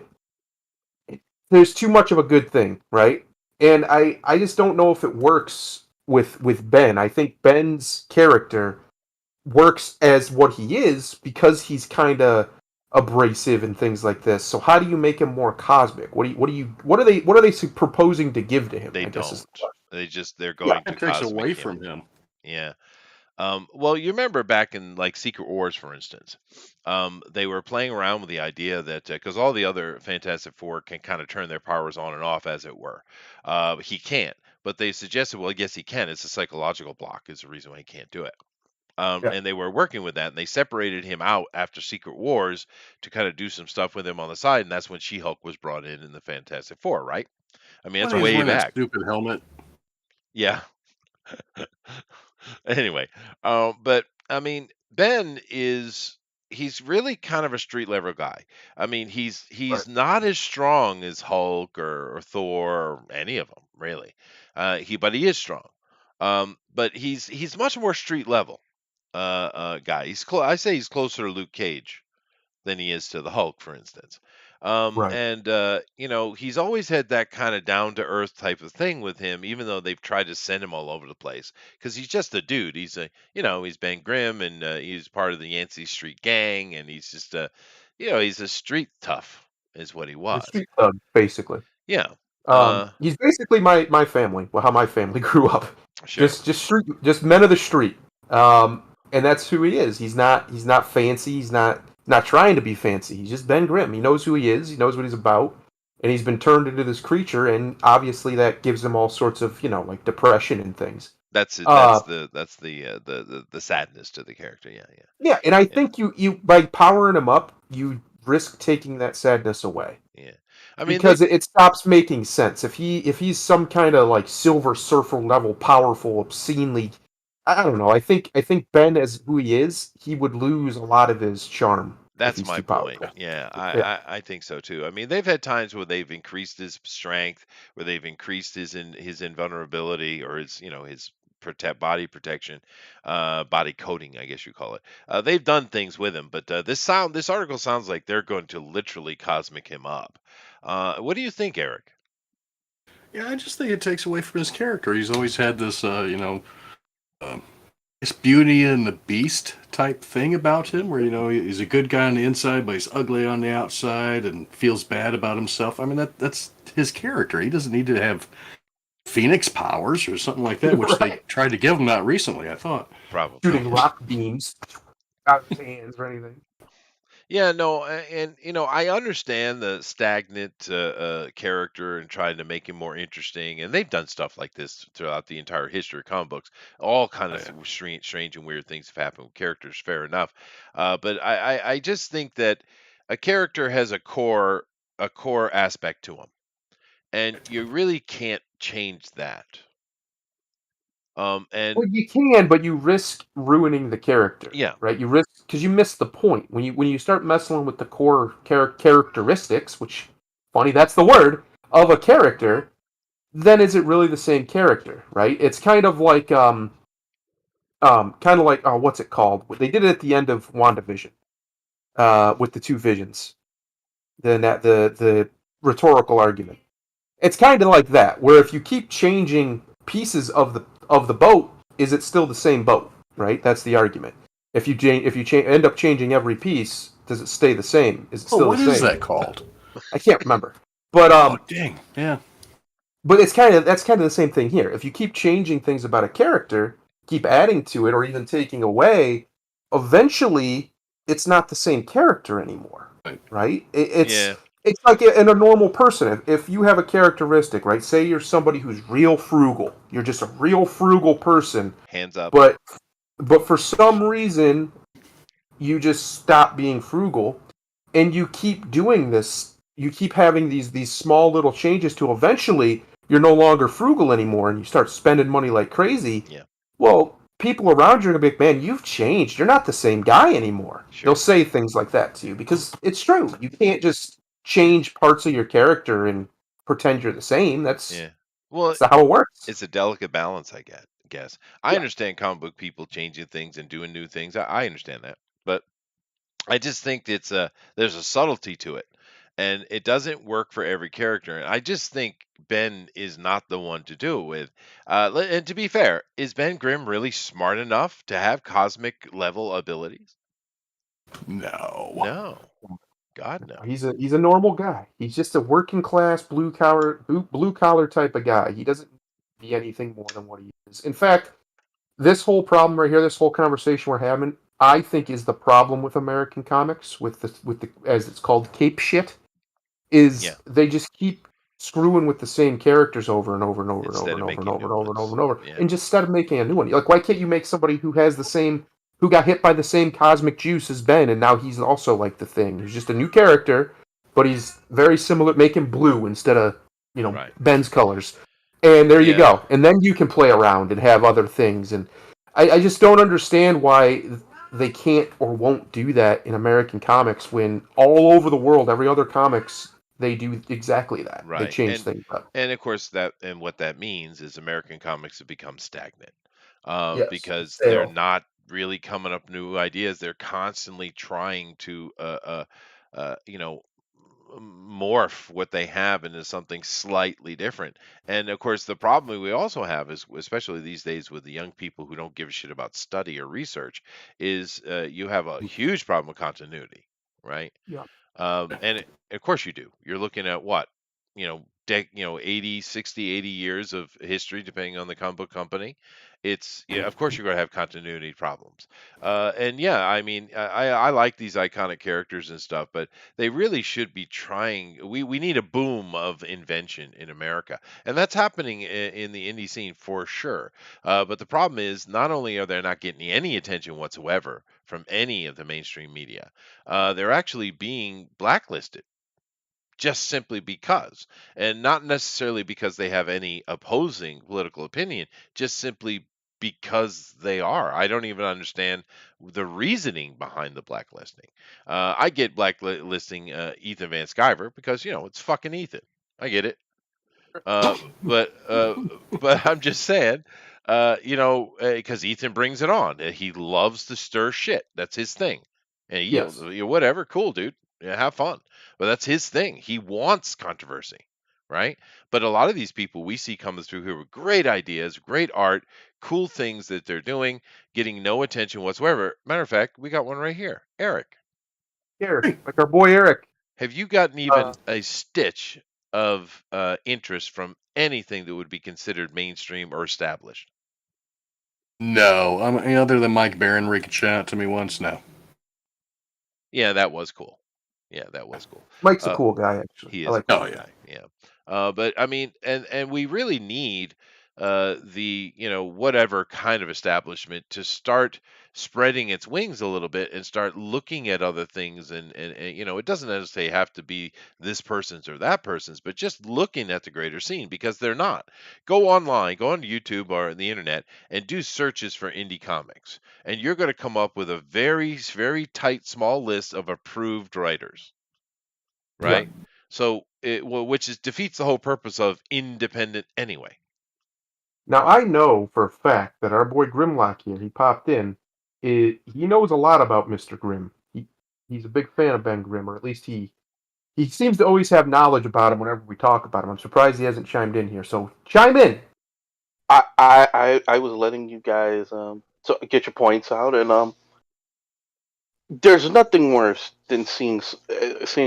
there's too much of a good thing, right? And I just don't know if it works with Ben. I think Ben's character works as what he is because he's kind of abrasive and things like this. So how do you make him more cosmic? What are they proposing to give to him? They I guess is don't. the question. They're Yeah, going to It takes cosmic away him. from him. Yeah. Well, you remember back in like Secret Wars, for instance, they were playing around with the idea that because all the other Fantastic Four can kind of turn their powers on and off, as it were, he can't. But they suggested, well, yes, he can. It's a psychological block. Is the reason why he can't do it. yeah, And they were working with that, and they separated him out after Secret Wars to kind of do some stuff with him on the side, and that's when She-Hulk was brought in the Fantastic Four, right? I mean, When that's he was way wearing that back. stupid helmet. Yeah. Anyway, but I mean, Ben is he's really kind of a street level guy. I mean, right, he's not as strong as Hulk or Thor or any of them really. But he is strong. But he's much more street level guy. I say he's closer to Luke Cage than he is to the Hulk, for instance. right. And he's always had that kind of down to earth type of thing with him, even though they've tried to send him all over the place because he's just a dude. He's Ben Grimm and he's part of the Yancey Street gang, and he's just he's a street tough, is what he The was. street thug, basically. Yeah. He's basically my family. Well, how my family grew up. Sure. Just men of the street. And that's who he is. He's not fancy. He's not trying to be fancy. He's just Ben Grimm. He knows who he is. He knows what he's about, and he's been turned into this creature. And obviously, that gives him all sorts of like depression and things. That's it. Uh, That's the sadness to the character. Yeah, yeah, yeah, and I yeah, think you by powering him up, you risk taking that sadness away. yeah. I mean, they Because it stops making sense. If he's some kind of like Silver Surfer level powerful, obscenely, I don't know. I think Ben as who he is, he would lose a lot of his charm if That's he's my too point. powerful. Yeah, Yeah, I think so too. I mean, they've had times where they've increased his strength, where they've increased his invulnerability or his body protection, body coating, I guess you call it. They've done things with him, but this article sounds like they're going to literally cosmic him up. What do you think, Eric? Yeah, I just think it takes away from his character. He's always had this, um, this Beauty and the Beast type thing about him, where he's a good guy on the inside, but he's ugly on the outside and feels bad about himself. I mean, that's his character. He doesn't need to have Phoenix powers or something like that, which they right. tried to give him not recently. I thought. Probably. Shooting rock beams out of his hands or anything. Yeah, no, and I understand the stagnant character and trying to make him more interesting, and they've done stuff like this throughout the entire history of comic books. All kind Oh, of yeah. strange and weird things have happened with characters. Fair enough, but I just think that a character has a core aspect to him, and you really can't change that. And Well, you can, but you risk ruining the character, yeah, right? You risk because you miss the point when you start messing with the core characteristics, which funny that's the word of a character. Then is it really the same character, right? It's kind of like what's it called? They did it at the end of WandaVision, with the two visions. Then the rhetorical argument. It's kind of like that, where if you keep changing pieces of the boat, is it still the same boat? Right? That's the argument. If you end up changing every piece, does it stay the same? Is it Oh, still what the is same? that called? I can't remember. But Oh, dang. Yeah. that's kind of the same thing here. If you keep changing things about a character, keep adding to it, or even taking away, eventually it's not the same character anymore, Right. right? It's yeah, it's like in a normal person. If you have a characteristic, right? Say you're somebody who's real frugal. You're just a real frugal person, hands up. but for some reason you just stop being frugal and you keep doing this. You keep having these small little changes to eventually you're no longer frugal anymore and you start spending money like crazy, Yeah, well, people around you are going to be like, man, you've changed. You're not the same guy anymore. They'll sure. say things like that to you because it's true. You can't just change parts of your character and pretend you're the same. Yeah. Well, That's not how it works. it's a delicate balance, guess. I Yeah. understand comic book people changing things and doing new things. I understand that. But I just think there's a subtlety to it. And it doesn't work for every character. And I just think Ben is not the one to do it with. And to be fair, is Ben Grimm really smart enough to have cosmic level abilities? No. No. God, no. He's a normal guy. He's just a working class blue collar type of guy. He doesn't be anything more than what he is. In fact, this whole problem right here, this whole conversation we're having, I think is the problem with American comics, with the as it's called cape shit, Yeah. is they just keep screwing with the same characters over and over and over and over Instead and of over and making over new and over and over ones. and over, Yeah. and just instead of making a new one, like why can't you make somebody who has the same, who got hit by the same cosmic juice as Ben, and now he's also like the Thing? He's just a new character, but he's very similar. Make him blue instead of Right. Ben's colors, and there you Yeah. go. And then you can play around and have other things. And I just don't understand why they can't or won't do that in American comics when all over the world, every other comics, they do exactly that. They Right. change things up. And of course what that means is American comics have become stagnant. Yes. Because they're Stale. not really coming up with new ideas. They're constantly trying to you know, morph what they have into something slightly different. And of course, the problem we also have is, especially these days with the young people who don't give a shit about study or research, is you have a huge problem with continuity, right? Yeah. Of course you do. You're looking at what, 80, 60, 80 years of history, depending on the comic book company. It's, yeah, of course you're going to have continuity problems. And yeah, I mean, I like these iconic characters and stuff, but they really should be trying. We need a boom of invention in America, and that's happening in the indie scene for sure. But the problem is, not only are they not getting any attention whatsoever from any of the mainstream media, they're actually being blacklisted just simply because, and not necessarily because they have any opposing political opinion, just simply because they are. I don't even understand the reasoning behind the blacklisting. I get blacklisting Ethan Van Sciver because it's fucking Ethan. I get it. Uh, but uh, but I'm just saying, because Ethan brings it on. He loves to stir shit. That's his thing, and Yes. whatever, cool, dude. Yeah, have fun. But that's his thing. He wants controversy, right? But a lot of these people we see coming through here with great ideas, great art, cool things that they're doing, getting no attention whatsoever. Matter of fact, we got one right here, Eric. Eric, like our boy Eric. Have you gotten Uh, even a stitch of interest from anything that would be considered mainstream or established? No. Other than Mike Barron reaching out to me once, no. Yeah, that was cool. Yeah, that was cool. Mike's a Uh, cool guy, actually. He I is a like Oh, cool Mike. yeah. guy, yeah. But I mean, and we really need the whatever kind of establishment to start spreading its wings a little bit and start looking at other things, and it doesn't necessarily have to be this person's or that person's, but just looking at the greater scene because they're not. Go online, go on YouTube or the internet, and do searches for indie comics, and you're going to come up with a very very tight small list of approved writers, Yeah. right? So which is defeats the whole purpose of independent anyway. Now I know for a fact that our boy Grimlock here, he popped in. He knows a lot about Mr. Grimm. He's a big fan of Ben Grimm, or at least he seems to always have knowledge about him whenever we talk about him. I'm surprised he hasn't chimed in here. So chime in. I was letting you guys so get your points out, and there's nothing worse than seeing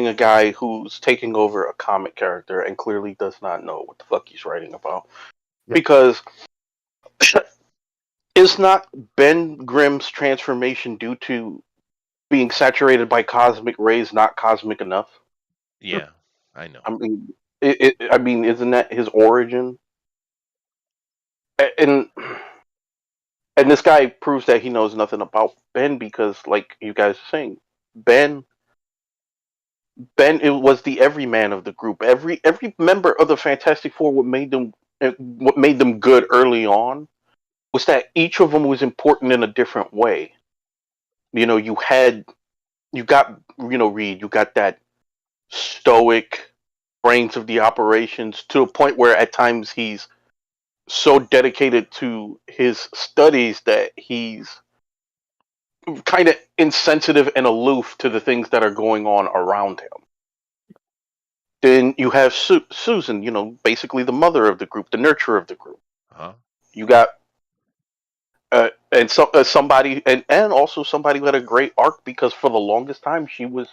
a guy who's taking over a comic character and clearly does not know what the fuck he's writing about. Yeah. Because is not Ben Grimm's transformation due to being saturated by cosmic rays not cosmic enough? Yeah, I know. I mean, I mean, isn't that his origin? And this guy proves that he knows nothing about Ben because, like you guys are saying, Ben Ben it was the everyman of the group. Every member of the Fantastic Four, what made them good early on was that each of them was important in a different way. You know, you got Reed, you got that stoic brains of the operations to a point where at times he's so dedicated to his studies that he's kind of insensitive and aloof to the things that are going on around him. Then you have Susan, basically the mother of the group, the nurturer of the group. Huh? You got somebody, and also somebody who had a great arc because for the longest time she was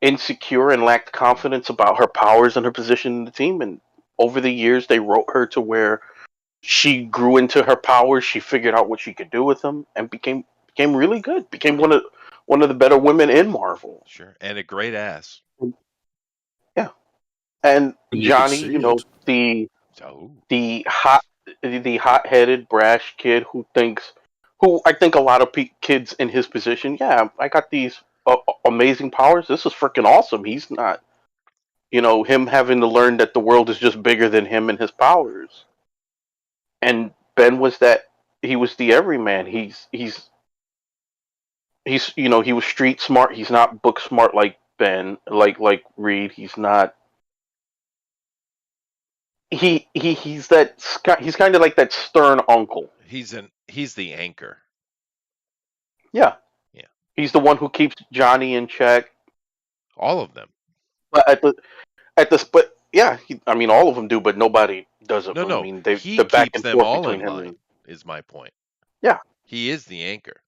insecure and lacked confidence about her powers and her position in the team. And over the years, they wrote her to where she grew into her powers. She figured out what she could do with them, and became really good. Became Yeah, one of the better women in Marvel. sure. And a great ass. Yeah, and And you could Johnny, see it. the Oh, the hot the hot-headed brash kid who I think a lot of kids in his position, yeah, I got these amazing powers. This is freaking awesome. He's not, him having to learn that the world is just bigger than him and his powers. And Ben was that. He was the everyman. He was street smart. He's not book smart like Ben, like Reed. He's not. He's kind of like that stern uncle. he's the anchor. Yeah, Yeah, he's the one who keeps Johnny in check. all of them. But but yeah, I mean, all of them do, but nobody does it. No, I no, mean, he the back keeps and them forth all between in him line. and Is my point. yeah, He is the anchor.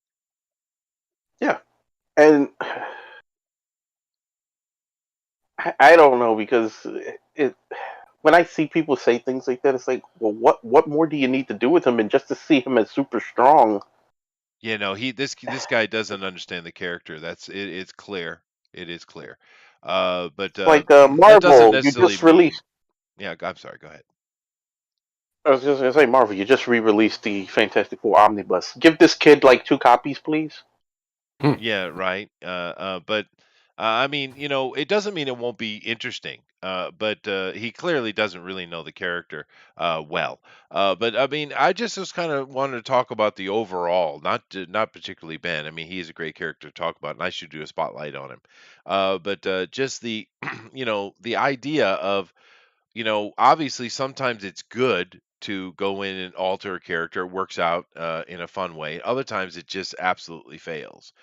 yeah, and I don't know because it when I see people say things like that, it's like, well, what more do you need to do with him, and just to see him as super strong, Yeah, no, this guy doesn't understand the character. It's clear. It is clear. But like that doesn't Marvel, you necessarily just mean. released. Yeah, I'm sorry. Go ahead. I was just gonna say, Marvel, you just re-released the Fantastic Four omnibus. Give this kid like 2 copies, please. Hmm. Yeah, right. But I mean, it doesn't mean it won't be interesting. But he clearly doesn't really know the character well. But I mean, I just kind of wanted to talk about the overall, not particularly Ben. I mean, he is a great character to talk about, and I should do a spotlight on him. But just the, the idea of, obviously sometimes it's good to go in and alter a character. It works out in a fun way. Other times it just absolutely fails.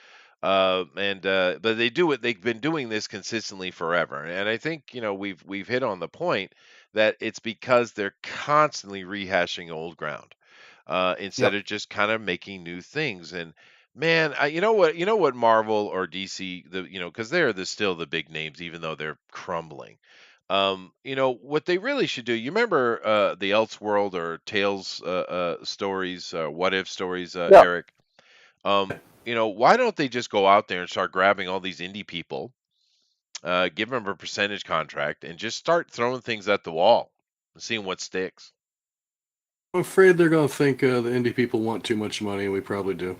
And But they do it. They've been doing this consistently forever, and I think we've hit on the point that it's because they're constantly rehashing old ground instead Yep. of just kind of making new things. And man, you know what Marvel or DC, because they're still the big names, even though they're crumbling. What they really should do. You remember the Elseworld or Tales stories, What If stories, Yeah. Eric? Why don't they just go out there and start grabbing all these indie people, give them a percentage contract, and just start throwing things at the wall and seeing what sticks? I'm afraid they're going to think the indie people want too much money, and we probably do.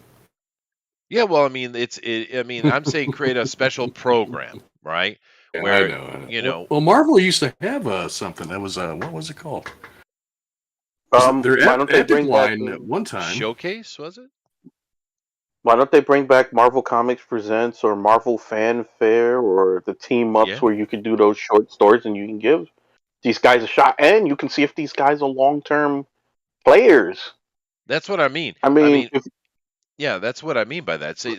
Yeah, well, I mean, I mean, I'm saying create a special program, right? Yeah, I Where, know. I know. you know, Well, Marvel used to have something that was what was it called? It was their Why don't they Epic bring back line at one time. showcase, was it? Why don't they bring back Marvel Comics Presents or Marvel Fanfare or the team ups Yeah, where you can do those short stories and you can give these guys a shot and you can see if these guys are long term players. that's what I mean. I I mean, mean, yeah, that's what I mean by that. See,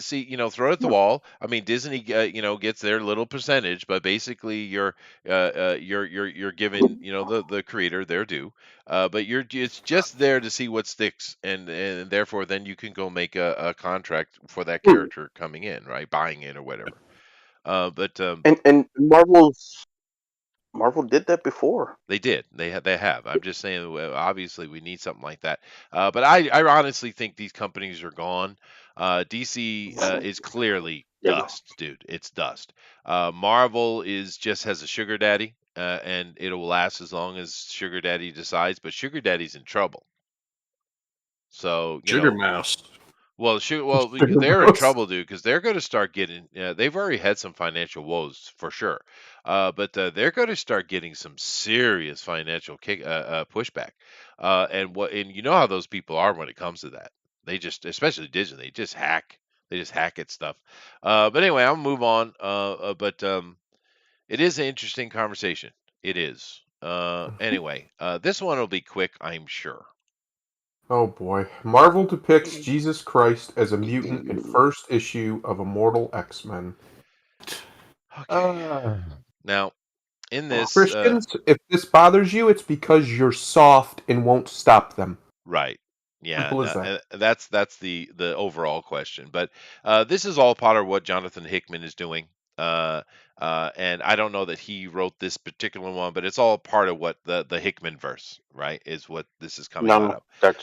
throw it at the wall. I mean, Disney, gets their little percentage, but basically, you're giving, the creator their due. But it's just there to see what sticks, and therefore, then you can go make a contract for that character coming in, right, buying in or whatever. But and Marvel did that before. They did. They have. I'm just saying. Obviously, we need something like that. But I honestly think these companies are gone. DC is clearly Yeah, dust, dude. It's dust. Marvel is just has a sugar daddy, and it'll last as long as sugar daddy decides. But sugar daddy's in trouble. So Sugar Mouse. Well, shoot. Well, they're in trouble, dude, because they're going to start getting. They've already had some financial woes for sure, but they're going to start getting some serious financial pushback. And you know how those people are when it comes to that. They just, especially Disney, they just hack. They just hack at stuff. But anyway, I'll move on. But it is an interesting conversation. It is. Anyway, this one will be quick, I'm sure. Oh boy. Marvel depicts Jesus Christ as a mutant in first issue of Immortal X-Men. Okay. Now, in this, Christians, if this bothers you, it's because you're soft and won't stop them. right. Yeah, Simple as that. that's the overall question. But this is all part of what Jonathan Hickman is doing. Uh, and I don't know that he wrote this particular one, but it's all part of what the Hickman verse, right, is what this is coming out No, of.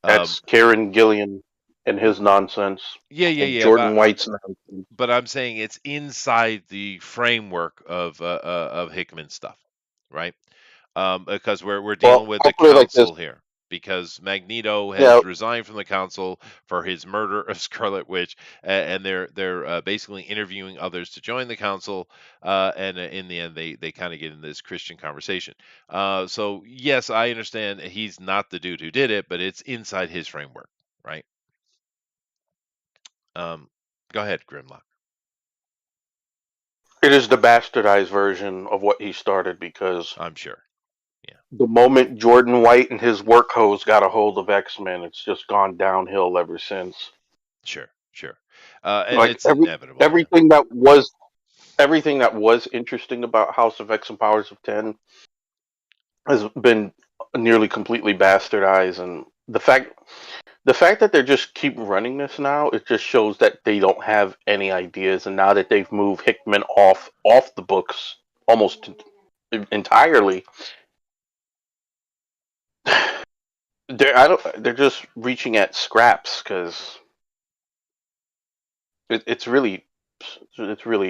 Um, that's Kieran Gillian and his nonsense, and yeah. Jordan White's nonsense. But I'm saying it's inside the framework of Hickman stuff, right? Because we're dealing Well, with I'll the put it like this. council here. Because Magneto Yeah, has resigned from the council for his murder of Scarlet Witch, and they're basically interviewing others to join the council, and in the end, they kind of get into this Christian conversation. So yes, I understand he's not the dude who did it, but it's inside his framework, right? Um, Go ahead, Grimlock. it is the bastardized version of what he started because I'm sure. the moment Jordan White and his work hose got a hold of X-Men, it's just gone downhill ever since. Sure. And Like it's inevitable. Yeah. everything that was interesting about House of X and Powers of 10 has been nearly completely bastardized, and the fact that they just keep running this now, it just shows that they don't have any ideas, and now that they've moved Hickman off the books almost entirely, they're just reaching at scraps because it's really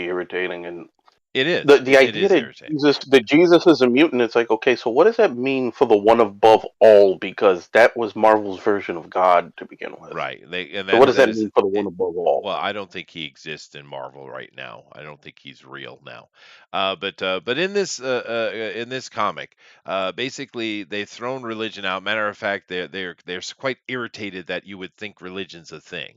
irritating. And It is. the It idea is irritating. that Jesus is a mutant, it's like, okay, so what does that mean for the one above all? Because that was Marvel's version of God to begin with. Right. So what does That that is mean for the one above all? well, I don't think he exists in Marvel right now. I don't think he's real now. But in this comic, basically they've thrown religion out. Matter of fact, they're quite irritated that you would think religion's a thing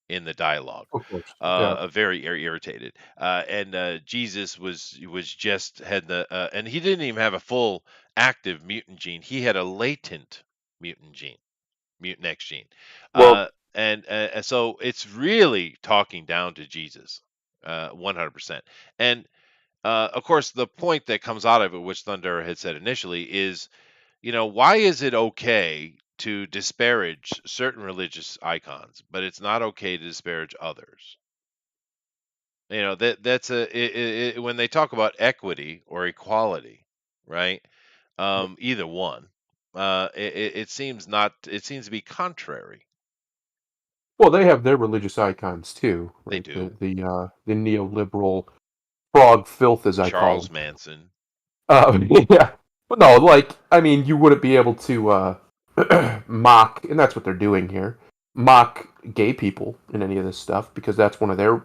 in the dialogue. Of course. Yeah. Very irritated. And Jesus was just had the and he didn't even have a full active mutant gene. He had a latent mutant gene, mutant X gene. Well, And so it's really talking down to Jesus, 100%. And of course, the point that comes out of it, which Thunder had said initially, is why is it okay to disparage certain religious icons, but it's not okay to disparage others? That's when they talk about equity or equality, right? Either one. It seems not. It seems to be contrary. Well, they have their religious icons too, They right? do. The neoliberal frog filth, as I call Charles them. Manson. Yeah, but no, like I mean, you wouldn't be able to mock, and that's what they're doing here. Mock gay people in any of this stuff because that's one of their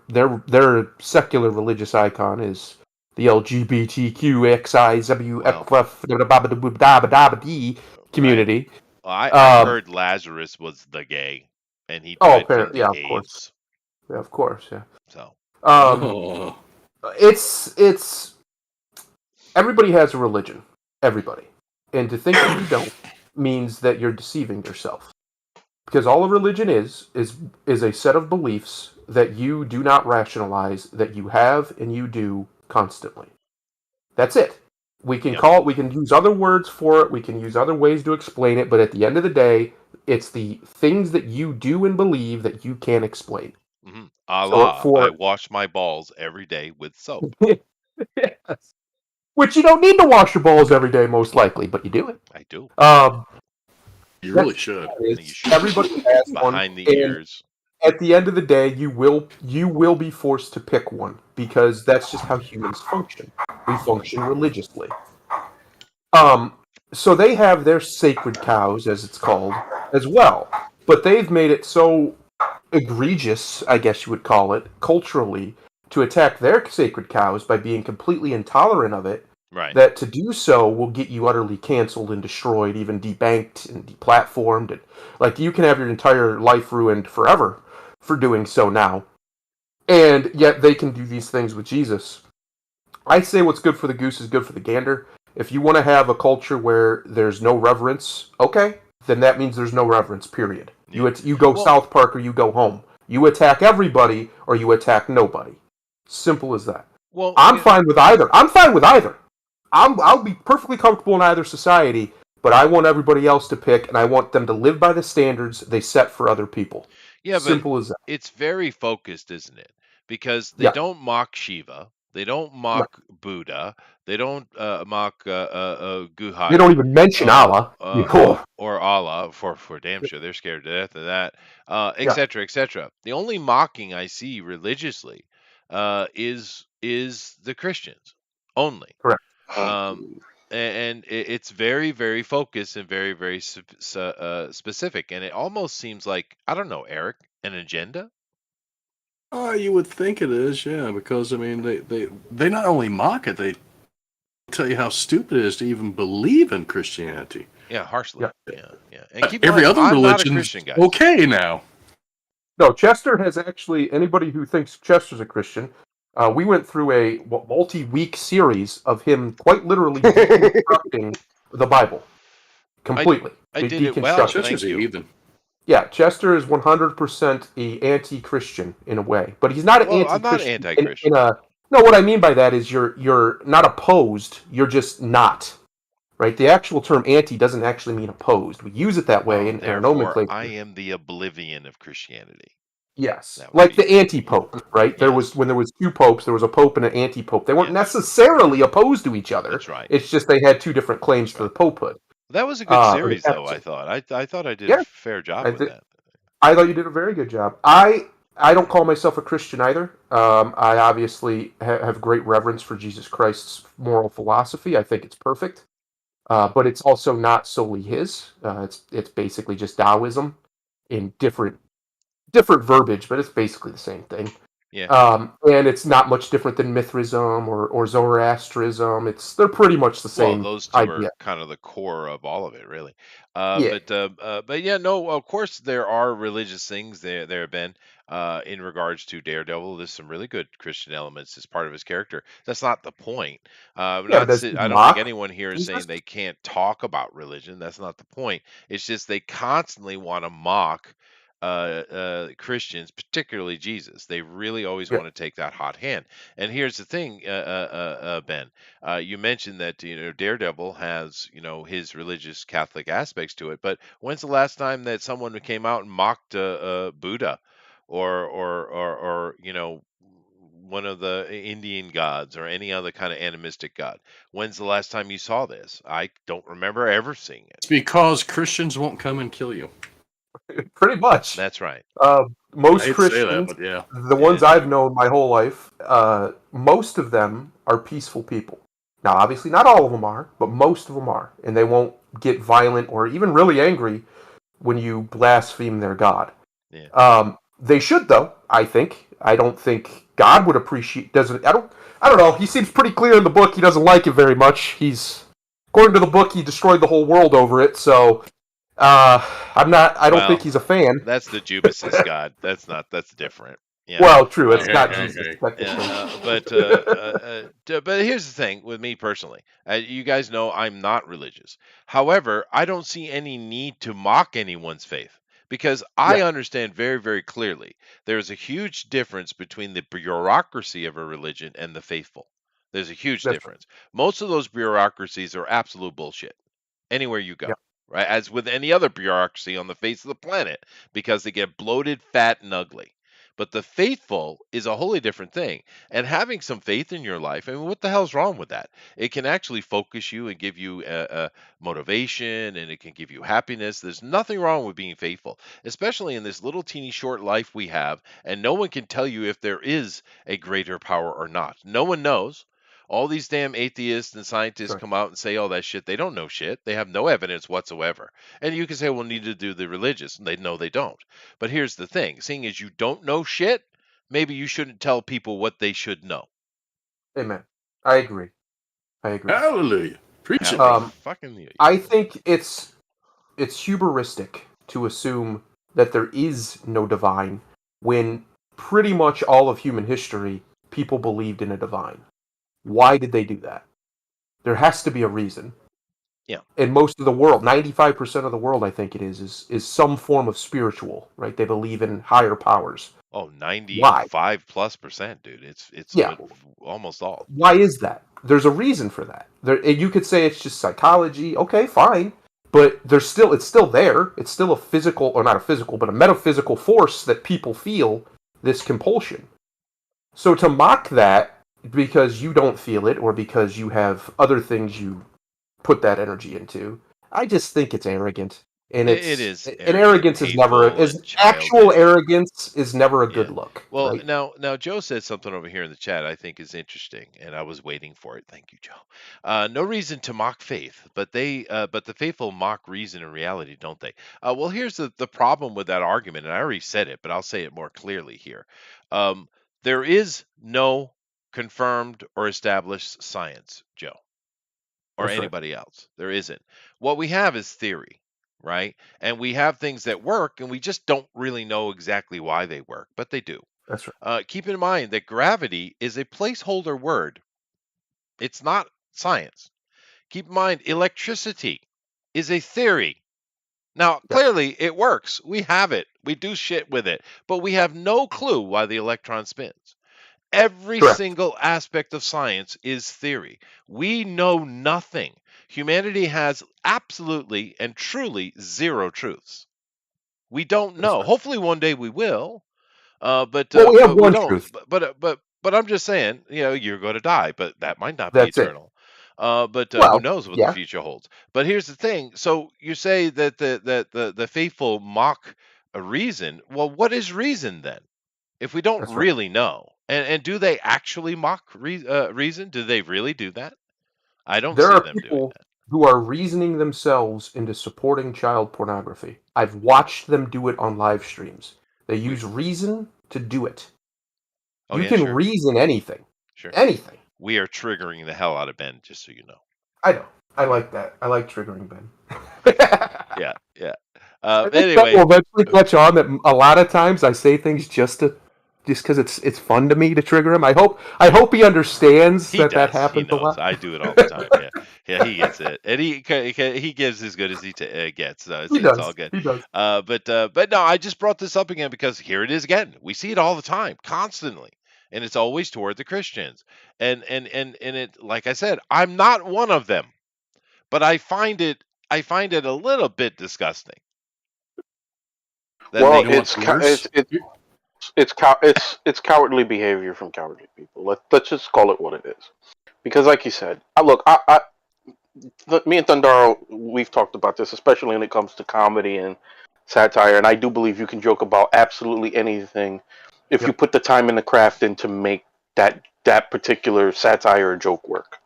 secular religious icon is the LGBTQXIWFFD Right. community. Well, I heard Lazarus was the gay, and he Oh, died from apparently, the yeah, of course, AIDS. yeah, of course, yeah. So Oh, It's everybody has a religion, everybody, and to think that you don't means that you're deceiving yourself. Because all a religion is a set of beliefs that you do not rationalize, that you have and you do constantly. That's it. We can yep. call it, we can use other words for it, we can use other ways to explain it, but at the end of the day, it's the things that you do and believe that you can't explain. So Allah, I for wash my balls every day with soap. yes. Which you don't need to wash your balls every day, most likely, but you do it. I do. you That's really should. You should. everybody has one, Behind the and ears. at the end of the day, you will be forced to pick one because that's just how humans function. We function religiously. So they have their sacred cows, as it's called, as well, but they've made it so egregious, I guess you would call it, culturally, to attack their sacred cows by being completely intolerant of it, Right. that to do so will get you utterly canceled and destroyed, even debanked and deplatformed. And like you can have your entire life ruined forever for doing so now. And yet they can do these things with Jesus. I say what's good for the goose is good for the gander. If you want to have a culture where there's no reverence, okay, then that means there's no reverence, period. Yeah. You go Well, South Park or you go home. You attack everybody or you attack nobody. Simple as that. well, I'm you fine with either. I'm fine with either. I'll be perfectly comfortable in either society, but I want everybody else to pick, and I want them to live by the standards they set for other people. Yeah, but Simple as that. it's very focused, isn't it? Because they Yeah. don't mock Shiva, they don't No. mock Buddha, they don't mock They don't Guhai, even mention Allah. Oh, or Allah for damn sure. They're scared to death of that, et yeah, cetera, et cetera. The only mocking I see religiously is the Christians only. correct. Um, and it's very, very focused and very, very specific. And it almost seems like, I don't know, Eric, an agenda? You would think it is, yeah, because I mean, they not only mock it, they tell you how stupid it is to even believe in Christianity. Yeah, harshly. Yeah. Yeah, yeah. And keep in Every mind, other I'm not a religion's Christian, guys. okay now. No, Chester has actually. Anybody who thinks Chester's a Christian, we went through a multi-week series of him quite literally deconstructing the Bible I completely. I did it well. Deconstructing. Chester's a Thank you. heathen. Yeah, Chester is 100% a anti-Christian in a way, but he's not an Well, I'm not anti-Christian anti-Christian. in a. No, what I mean by that is you're not opposed. You're just not. Right? The actual term anti doesn't actually mean opposed. We use it that way in our Therefore, I nomenclature. am the oblivion of Christianity. Yes, That would like be the anti-pope, right? There was yes. when there was two popes, there was a pope and an anti-pope. They weren't Yes, necessarily opposed to each other. that's right. It's just they had two different claims That's to right. the popehood. That was a good Or the series, though. I papacy. thought. I thought I did a Yeah, fair job I with did. that. I thought you did a very good job. I don't call myself a Christian either. I obviously have great reverence for Jesus Christ's moral philosophy. I think it's perfect, but it's also not solely his. It's basically just Taoism in different verbiage, but it's basically the same thing. Yeah. And it's not much different than Mithraism or Zoroastrianism. They're pretty much the Well, same those two are idea. kind of the core of all of it, really. Yeah, But yeah, no. Of course, there are religious things there have been in regards to Daredevil. There's some really good Christian elements as part of his character. That's not the point. yeah, but does he I don't think mock anyone here is saying Jesus? they can't talk about religion. That's not the point. It's just they constantly want to mock Christians, particularly Jesus. They really always Yeah, want to take that hot hand. And here's the thing, Ben. You mentioned that Daredevil has his religious Catholic aspects to it, but when's the last time that someone came out and mocked Buddha, or one of the Indian gods or any other kind of animistic god? When's the last time you saw this? I don't remember ever seeing it. It's because Christians won't come and kill you. pretty much. That's right. I Most hate to say that, Christians, but yeah. the ones Yeah. I've known my whole life, most of them are peaceful people. Now, obviously, not all of them are, but most of them are, and they won't get violent or even really angry when you blaspheme their god. Yeah. They should, though. I think. I don't think God would appreciate. Doesn't. I don't. I don't know. He seems pretty clear in the book. He doesn't like it very much. According to the book, he destroyed the whole world over it. So, I'm not. I don't think Well, he's a fan. that's the Jubas's god. That's different. Yeah. Well, true. It's Hey, not hey, Jesus. hey. Yeah, Technically. but here's the thing with me personally. You guys know I'm not religious. However, I don't see any need to mock anyone's faith because Yeah. I understand very, very clearly there's a huge difference between the bureaucracy of a religion and the faithful. There's a huge That's right. difference. Most of those bureaucracies are absolute bullshit anywhere you Yeah. go. Right, as with any other bureaucracy on the face of the planet, because they get bloated, fat, and ugly. But the faithful is a wholly different thing. And having some faith in your life, I mean, what the hell's wrong with that? It can actually focus you and give you a motivation, and it can give you happiness. There's nothing wrong with being faithful, especially in this little teeny short life we have. And no one can tell you if there is a greater power or not. No one knows. All these damn atheists and scientists Right. come out and say all that shit. They don't know shit. They have no evidence whatsoever. And you can say, well, neither do the religious. And they know they don't. But here's the thing: seeing as you don't know shit, maybe you shouldn't tell people what they should know. Amen. I agree. I agree. Hallelujah. Preach it, Hallelujah. brother. Fucking I think it's hubristic to assume that there is no divine when pretty much all of human history people believed in a divine. Why did they do that? There has to be a reason. Yeah. In most of the world, 95% of the world, I think it is some form of spiritual, right? They believe in higher powers. Oh, Why? 95+%, dude. It's Yeah. almost all. Why is that? There's a reason for that. You could say it's just psychology. Okay, fine. But it's still there. It's still a physical, or not a physical, but a metaphysical force that people feel this compulsion. So to mock that because you don't feel it or because you have other things you put that energy into, I just think it's arrogant. And It is arrogant, arrogance is never hateful, and actual childish. arrogance is never a Yeah. good look, Well, right? now Joe said something over here in the chat I think is interesting, and I was waiting for it. Thank you, Joe. No reason to mock faith, but but the faithful mock reason and reality, don't they? Well, here's the problem with that argument, and I already said it, but I'll say it more clearly here. Um, there is no confirmed or established science, Joe, or That's right. anybody else. There isn't. What we have is theory, right? And we have things that work, and we just don't really know exactly why they work, but they do. That's right. Keep in mind that gravity is a placeholder word. It's not science. Keep in mind, electricity is a theory. Now, Yes. clearly, it works. We have it. We do shit with it, but we have no clue why the electron spins. Every Correct. single aspect of science is theory. We know nothing. Humanity has absolutely and truly zero truths. We don't That's know. right. Hopefully, one day we will. Well, we have But we one don't. truth. But I'm just saying, you're going to die, but that might not be That's it. eternal. But who Well, knows what the yeah, future holds? But here's the thing. So you say that the faithful mock a reason. Well, what is reason then? If we don't that's right. really know, and do they actually mock reason? Do they really do that? I don't There see are them doing people that. who are reasoning themselves into supporting child pornography. I've watched them do it on live streams. They We, use reason to do it. oh You yeah, can sure, reason anything. sure. Anything. We are triggering the hell out of Ben, just so you know. I know. I like that. I like triggering Ben. Yeah, yeah. I think Ben Anyway, will eventually catch on that a lot of times I say things just because it's fun to me to trigger him. I hope he understands he that does. He happens a knows. lot. I do it all the time. Yeah, yeah. He gets it, and he gives as good as he gets. So He it's all does. good. He does. But no, I just brought this up again because here it is again. We see it all the time, constantly, and it's always toward the Christians. And it, like I said, I'm not one of them, but I find it a little bit disgusting that You Well, they know what's worse? it's cowardly behavior from cowardly people. Let's just call it what it is. Because, like you said, me and Thundaro, we've talked about this, especially when it comes to comedy and satire. And I do believe you can joke about absolutely anything if you Yep. put the time and the craft in to make that particular satire or joke work.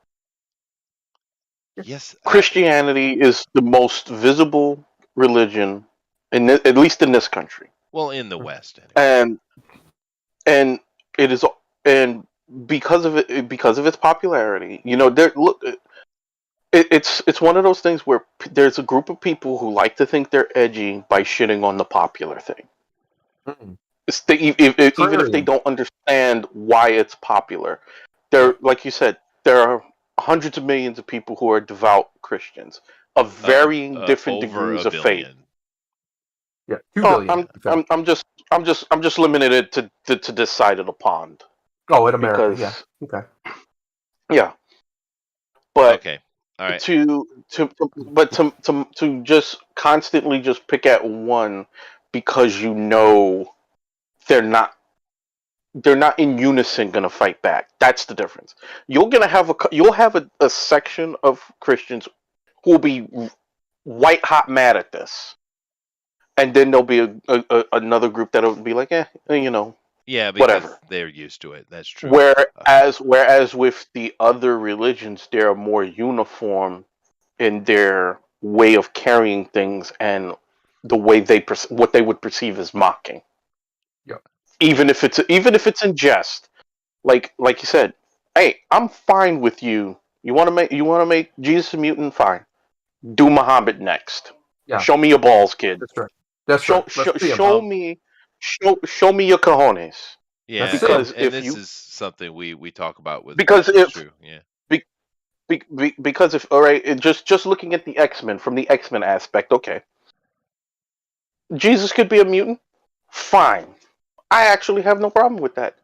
yes, Christianity is the most visible religion at least in this country, well, in the West anyway. and and it is and because of its popularity, there look. It's one of those things where there's a group of people who like to think they're edgy by shitting on the popular thing. Mm. Even if they Contrarian. don't understand why it's popular, there, Yep. like you said, there are hundreds of millions of people who are devout Christians of varying different Over degrees a of faith. billion. Yeah. 2 Oh, billion. In fact. I'm just limiting it to this side of the pond Oh, in America. Yeah. because Okay. yeah, but Okay, all right. to just constantly just pick at one because they're not they're not in unison going to fight back. That's the difference. You'll have a section of Christians who will be white hot mad at this, and then there'll be another group that'll be like, Yeah, because whatever. they're used to it. That's true. Whereas with the other religions, they're more uniform in their way of carrying things and the way what they would perceive as mocking, Yep. even if it's in jest. Like you said, hey, I'm fine with you. You want to make Jesus a mutant? Fine. Do Muhammad next. Yeah, Show me your balls, kid. that's right. That's right. Show Let's show see him. show me show me your cojones. Let's Yeah, see him. and Because and if this you is something we talk about with because it's if true. Yeah. because if all right, just looking at the X-Men from the X-Men aspect, okay, Jesus could be a mutant. Fine, I actually have no problem with that.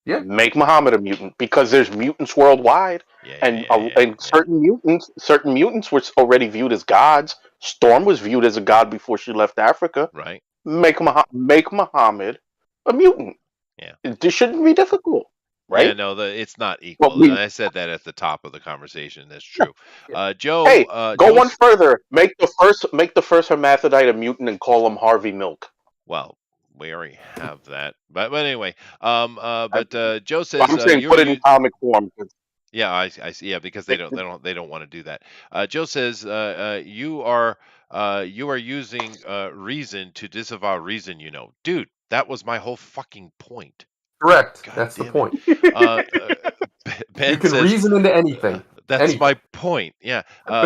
Yeah. Make Muhammad a mutant because there's mutants worldwide, Yeah, yeah, and yeah, yeah, yeah. certain mutants were already viewed as gods. Storm was viewed as a god before she left Africa. Right. Make Muhammad a mutant. Yeah. This shouldn't be difficult, Yeah, right? no, it's not But equal. And we I said that at the top of the conversation. That's Yeah. true. Yeah. Joe, Hey, go one Joe's further. Make the first hermaphrodite a mutant and call him Harvey Milk. well, we already have that. But anyway, I, but Joe says I'm saying you're put it in you. comic form. 'Cause Yeah, I see. Yeah, because they- they don't want to do that. Joe says you are using reason to disavow reason. Dude, that was my whole fucking point. Correct. God That's the damn it. point. Uh, You Ben can says reason into anything. that's Anything. my point. Yeah.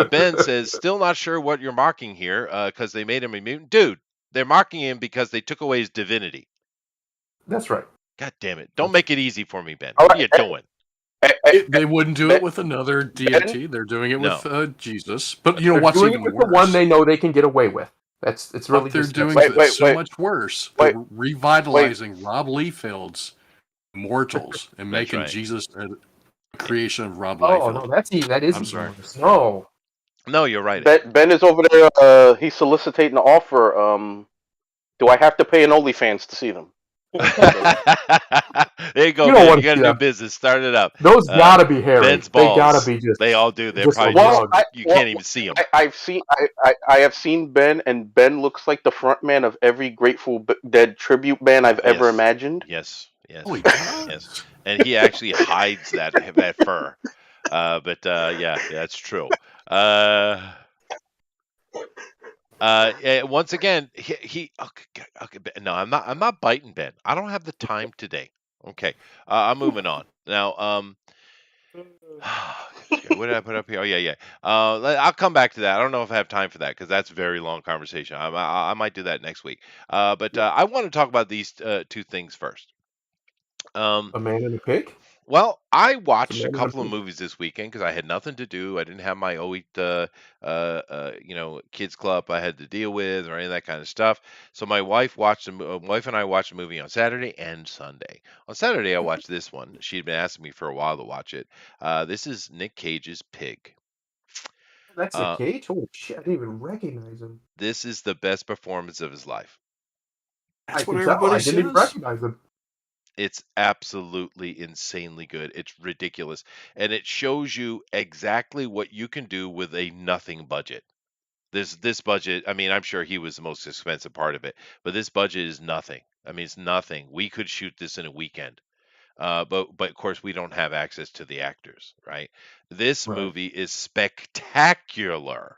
Ben says still not sure what you're mocking here because they made him a mutant. Dude, they're mocking him because they took away his divinity. That's right. God damn it! Don't make it easy for me, Ben. all What are right, you doing? They wouldn't do it Ben, with another Ben, deity. They're doing it No. with Jesus. But you know They're what's doing it even with the one worse? they know they can get away with. It's really What they're just that doing wait, simple. that's wait, so wait, much worse. They're wait, wait. revitalizing Rob Liefeld's Immortals and That's making right. Jesus a creation of Rob Oh no, Liefeld. that is I'm even sorry. worse. No. No, you're right. Ben is over there. He's soliciting an offer. Do I have to pay an OnlyFans to see them? There you go, You don't Ben. want You to got see a new that. business. Start it up. Those Uh, gotta be hairy. Ben's They gotta balls. be They all do. They're just a probably just lug. you can't even see them. I've seen I have seen Ben, and Ben looks like the front man of every Grateful Dead tribute band I've ever Yes, imagined. yes, yes, Oh, he yes. does. And he actually hides that fur. But yeah, that's true. Uh, once again, he okay, okay, no, I'm not biting Ben. I don't have the time today. Okay, I'm moving on now. What did I put up here? Oh yeah, yeah. I'll come back to that. I don't know if I have time for that because that's a very long conversation. I might do that next week. But I want to talk about these two things first. Um, A man and a pig? well, I It's a watched a man and a couple of pig. movies this weekend because I had nothing to do. I didn't have my kids club I had to deal with or any of that kind of stuff. So my wife and I watched a movie on Saturday and Sunday. On Saturday, I watched this one. She'd been asking me for a while to watch it. This is Nick Cage's Pig. That's a Uh, cage? Holy shit, I didn't even recognize him. this is the best performance of his life. I That's what can tell. everybody I didn't even says. recognize him. It's absolutely insanely good. It's ridiculous. And it shows you exactly what you can do with a nothing budget. This budget, I mean, I'm sure he was the most expensive part of it, but this budget is nothing. I mean, it's nothing. We could shoot this in a weekend. But of course we don't have access to the actors, right? This Right. movie is spectacular.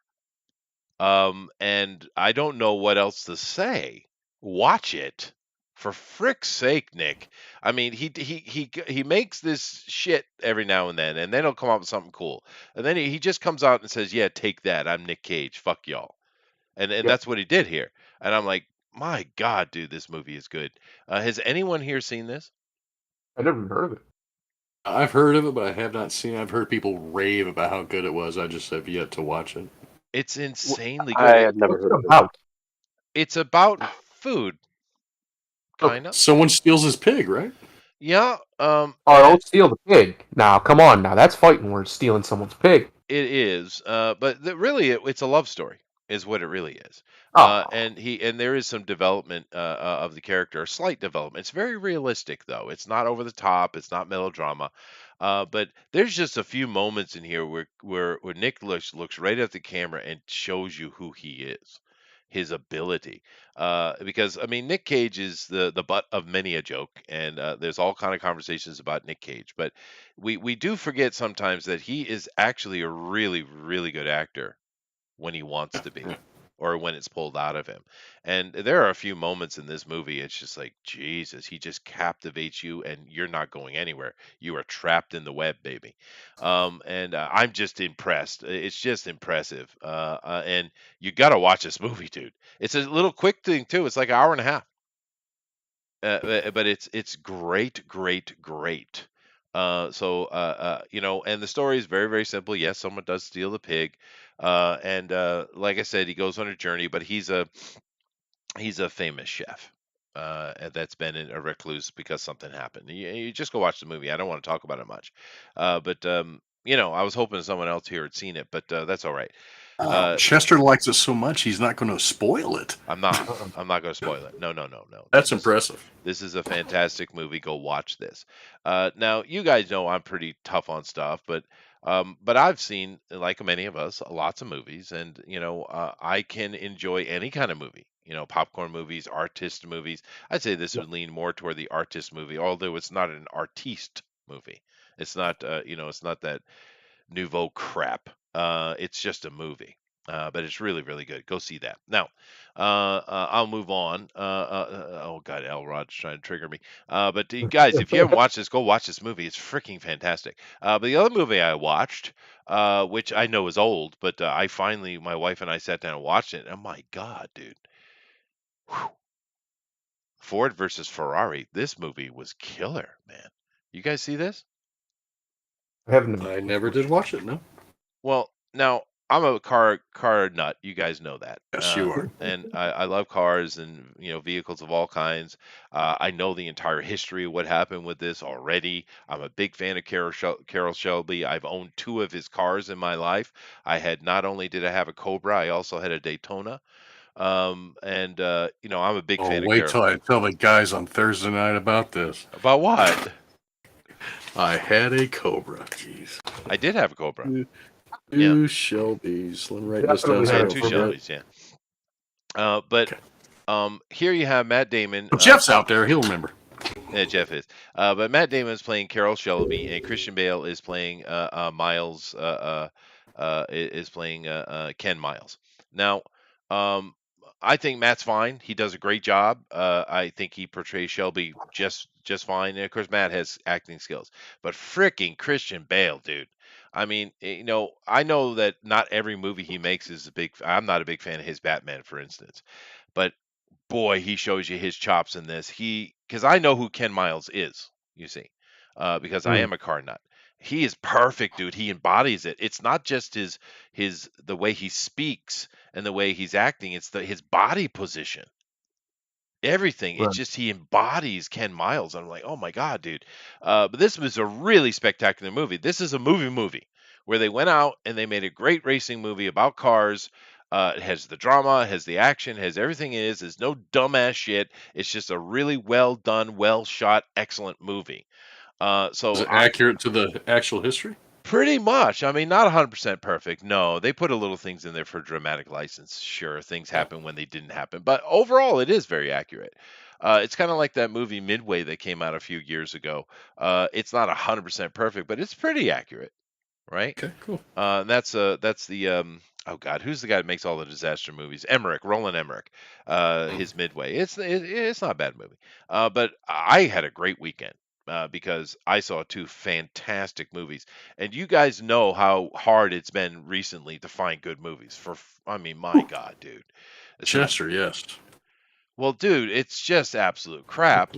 And I don't know what else to say. Watch it. For frick's sake, Nick. I mean, he makes this shit every now and then he'll come up with something cool. And then he just comes out and says, "Yeah, take that. I'm Nick Cage. Fuck y'all." And Yep. that's what he did here. And I'm like, "My God, dude, this movie is good." Has anyone here seen this? I never even heard of it. I've heard of it, but I have not seen it. I've heard people rave about how good it was. I just have yet to watch it. It's insanely I good. had never What's heard it of it. about? It's about food, Okay. kind of. Someone steals his pig, right? Yeah. Oh, And don't steal the pig. Now, come on. Now, that's fighting words, stealing someone's pig. it is, but really, it's a love story, is what it really is. Oh. And there is some development of the character, a slight development. It's very realistic, though. It's not over the top. It's not melodrama. But there's just a few moments in here where Nick looks right at the camera and shows you who he is. his ability. Because I mean, Nick Cage is the butt of many a joke, and there's all kind of conversations about Nick Cage, but we do forget sometimes that he is actually a really really good actor when he wants to be, or when it's pulled out of him. And there are a few moments in this movie, it's just like, Jesus, he just captivates you and you're not going anywhere. You are trapped in the web, baby. And I'm just impressed. It's just impressive. And you got to watch this movie, dude. It's a little quick thing, too. It's like an hour and a half. But it's great, great, great. And the story is very, very simple. Yes, someone does steal the pig, and like I said, he goes on a journey, but he's a famous chef, and that's been in a recluse because something happened. You just go watch the movie. I don't want to talk about it much, but I was hoping someone else here had seen it, but that's all right. Chester likes it so much, he's not going to spoil it. I'm not. I'm not going to spoil it. No, no, no, no. That's impressive. This is a fantastic movie. Go watch this. Now, you guys know I'm pretty tough on stuff, but I've seen, like many of us, lots of movies, and I can enjoy any kind of movie. Popcorn movies, artist movies. I'd say this would lean more toward the artist movie, although it's not an artiste movie. It's not, it's not that nouveau crap. It's just a movie. But it's really, really good. Go see that. Now, I'll move on. Oh God, Elrod's trying to trigger me. But you guys, if you haven't watched this, go watch this movie. It's freaking fantastic. But the other movie I watched, which I know is old, but my wife and I sat down and watched it. And oh my God, dude. Whew. Ford versus Ferrari. This movie was killer, man. You guys see this? I never did watch it, no. Well, now I'm a car nut. You guys know that. Yes, you are. And I love cars and vehicles of all kinds. I know the entire history of what happened with this already. I'm a big fan of Carroll Shelby. I've owned two of his cars in my life. Not only did I have a Cobra, I also had a Daytona. I'm a big fan of Wait Carroll. till I tell the guys on Thursday night about this. About what? I had a Cobra. Jeez. I did have a Cobra. Two Shelbys. Let me write this down. I had two Shelbys, yeah. Here you have Matt Damon. Well, Jeff's out there. He'll remember. Yeah, Jeff is. But Matt Damon is playing Carroll Shelby, and Christian Bale is playing Miles. Is playing Ken Miles. Now, I think Matt's fine. He does a great job. I think he portrays Shelby just fine. And of course, Matt has acting skills. But freaking Christian Bale, dude. I mean, I know that not every movie he makes is I'm not a big fan of his Batman, for instance. But boy, he shows you his chops in this. Because I know who Ken Miles is, you see, because I am a car nut. He is perfect, dude. He embodies it. It's not just the way he speaks and the way he's acting. It's his body position. Everything. Right. It's just he embodies Ken Miles. I'm like, oh my God, dude. But this was a really spectacular movie. This is a movie where they went out and they made a great racing movie about cars. It has the drama, has the action, has everything it is. There's no dumbass shit. It's just a really well done, well shot, excellent movie. Is it accurate to the actual history? Pretty much. I mean, not 100% perfect. No, they put a little things in there for dramatic license. Sure, things happen when they didn't happen, but overall, it is very accurate. It's kind of like that movie Midway that came out a few years ago. It's not 100% perfect, but it's pretty accurate, right? Okay, cool. That's the oh God, who's the guy that makes all the disaster movies? Roland Emmerich. His Midway. It's not a bad movie. But I had a great weekend. Because I saw two fantastic movies, and you guys know how hard it's been recently to find good movies. My God, dude. Chester, yes. Well, dude, it's just absolute crap,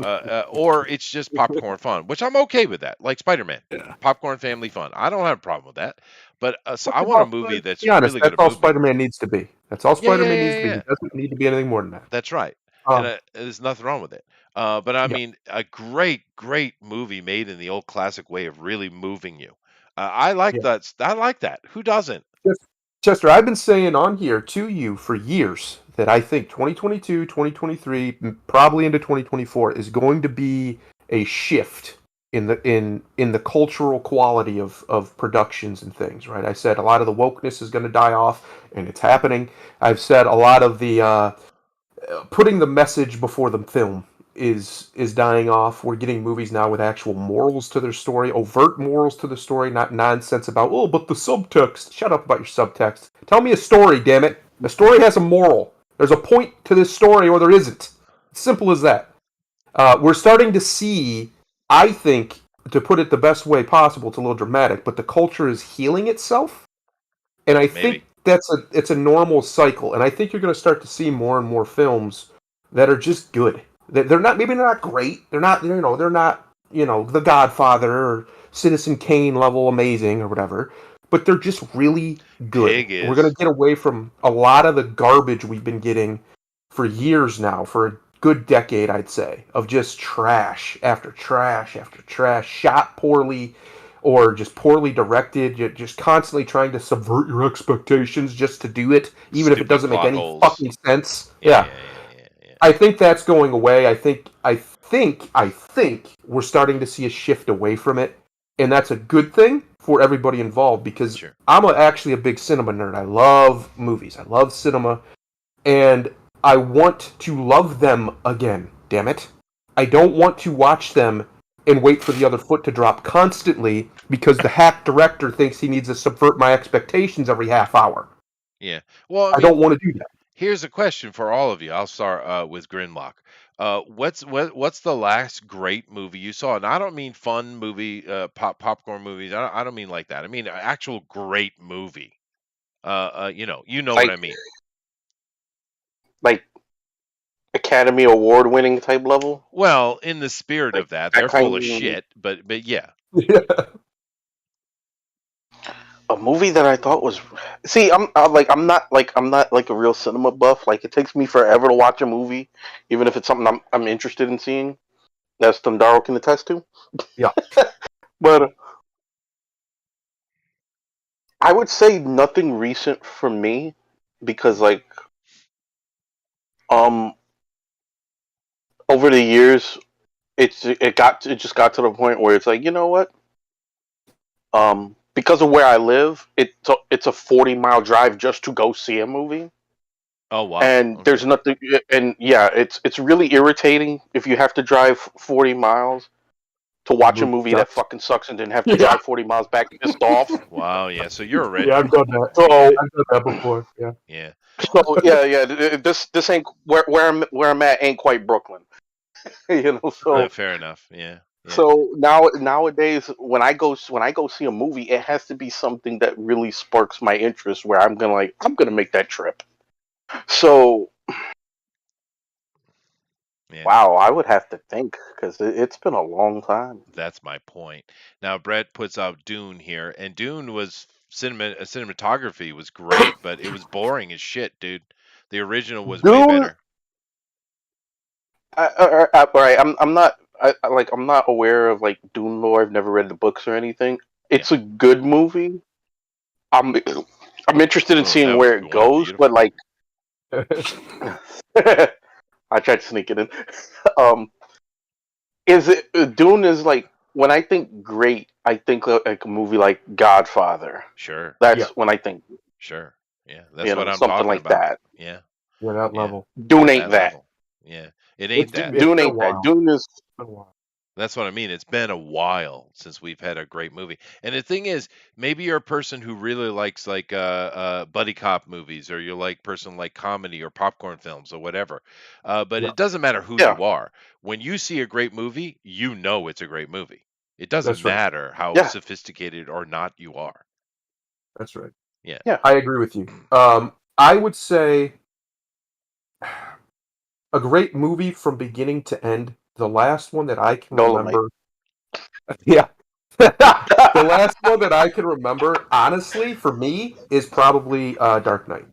or it's just popcorn fun, which I'm okay with that. Like Spider-Man, popcorn family fun. I don't have a problem with that. But so I want a movie that's honest, really good. That's all Spider-Man needs to be. That's all Spider-Man needs to be. Yeah. He doesn't need to be anything more than that. That's right. And there's nothing wrong with it. But I mean, a great, great movie made in the old classic way of really moving you. I like that. I like that. Who doesn't? Chester, I've been saying on here to you for years that I think 2022, 2023, probably into 2024 is going to be a shift in the cultural quality of productions and things, right? I said a lot of the wokeness is going to die off, and it's happening. I've said a lot of the putting the message before the film is dying off. We're getting movies now with actual morals to their story, overt morals to the story, not nonsense about, oh, but the subtext. Shut up about your subtext. Tell me a story, damn it. The story has a moral. There's a point to this story, or there isn't. Simple as that. We're starting to see, I think, to put it the best way possible, it's a little dramatic, but the culture is healing itself, and I think Maybe. it's a normal cycle. And I think you're going to start to see more and more films that are just good. They're not, maybe they're not great. They're not they're not The Godfather or Citizen Kane level amazing or whatever, but they're just really good. Pig And we're going is. to get away from a lot of the garbage we've been getting for years now, for a good decade, I'd say, of just trash after trash after trash, shot poorly or just poorly directed. You're just constantly trying to subvert your expectations just to do it, even if it Stupid doesn't make plot any holes. fucking sense. Yeah, Yeah, yeah, yeah, yeah, yeah. I think that's going away. I think we're starting to see a shift away from it, and that's a good thing for everybody involved because Sure. I'm actually a big cinema nerd. I love movies. I love cinema, and I want to love them again. Damn it! I don't want to watch them and wait for the other foot to drop constantly because the hack director thinks he needs to subvert my expectations every half hour. Yeah. Well, I I mean, don't want to do that. here's a question for all of you. I'll start with Grinlock. What's the last great movie you saw? And I don't mean fun movie, popcorn movies. I don't mean like that. I mean an actual great movie. You know what Like I mean. like Academy Award winning type level. Well, in the spirit Like of that, that they're full of kind. shit. But yeah, A movie that I thought was. See, I'm not like a real cinema buff. Like it takes me forever to watch a movie, even if it's something I'm interested in seeing. That's Thundaro can attest to. Yeah. But I would say nothing recent for me because um over the years it just got to the point where it's like, you know what, because of where I live, it's a 40-mile drive just to go see a movie. oh wow, And okay, there's nothing, and yeah, it's really irritating if you have to drive 40 miles to The watch a movie movie that sucks. fucking sucks and then have to Yeah. drive 40 miles back pissed off. wow, yeah. So you're a Yeah, I've redneck. done that. So I've done that before. Yeah. Yeah, yeah, this ain't where I'm at ain't quite Brooklyn. So fair enough. Yeah, yeah, nowadays when I go see a movie, it has to be something that really sparks my interest where I'm gonna make that trip. So yeah. wow, I would have to think because it's been a long time. That's my point. Now Brett puts out Dune here, and Dune was cinematography was great, but it was boring as shit, dude. The original was way Dune, better. all right, I'm not I'm not aware of like Dune lore. I've never read the books or anything. Yeah. It's a good movie. I'm I'm interested in Oh, is that seeing what where you it want? goes, but Beautiful. like I tried to sneak it in. Um, is it Dune is like when I think great, I think like a movie like Godfather. Sure. Yeah. That's when I think Sure. Yeah. That's what I'm something talking like about. that. Yeah. Yeah, that Yeah. level. Dune Yeah. ain't That that. level. Yeah. It ain't that. It's Dune been a ain't that. while. Dune is It's been a while. That's what I mean. It's been a while since we've had a great movie. And the thing is, maybe you're a person who really likes like buddy cop movies, or you're like person like comedy or popcorn films or whatever. But Yeah, it doesn't matter who yeah, you are. When you see a great movie, you know it's a great movie. It doesn't that's right. matter how yeah, sophisticated or not you are. That's right. Yeah. yeah. I agree with you. I would say a great movie from beginning to end. The last one that I can Dolomite. remember. Yeah. The last one that I can remember, honestly, for me, is probably Dark Knight.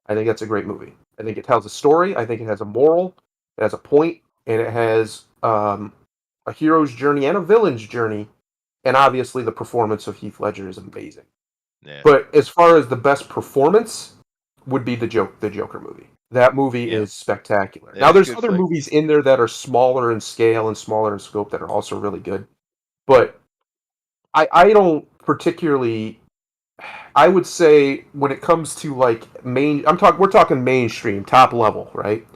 I think that's a great movie. I think it tells a story. I think it has a moral. It has a point, and it has a hero's journey and a villain's journey. And obviously, the performance of Heath Ledger is amazing. Yeah. But as far as the best performance, would be the Joker movie. That movie Yeah. is spectacular. Yeah, Now, it's a there's good other flick. movies in there that are smaller in scale and smaller in scope that are also really good. But I don't particularly. I would say when it comes to like we're talking mainstream, top level, right?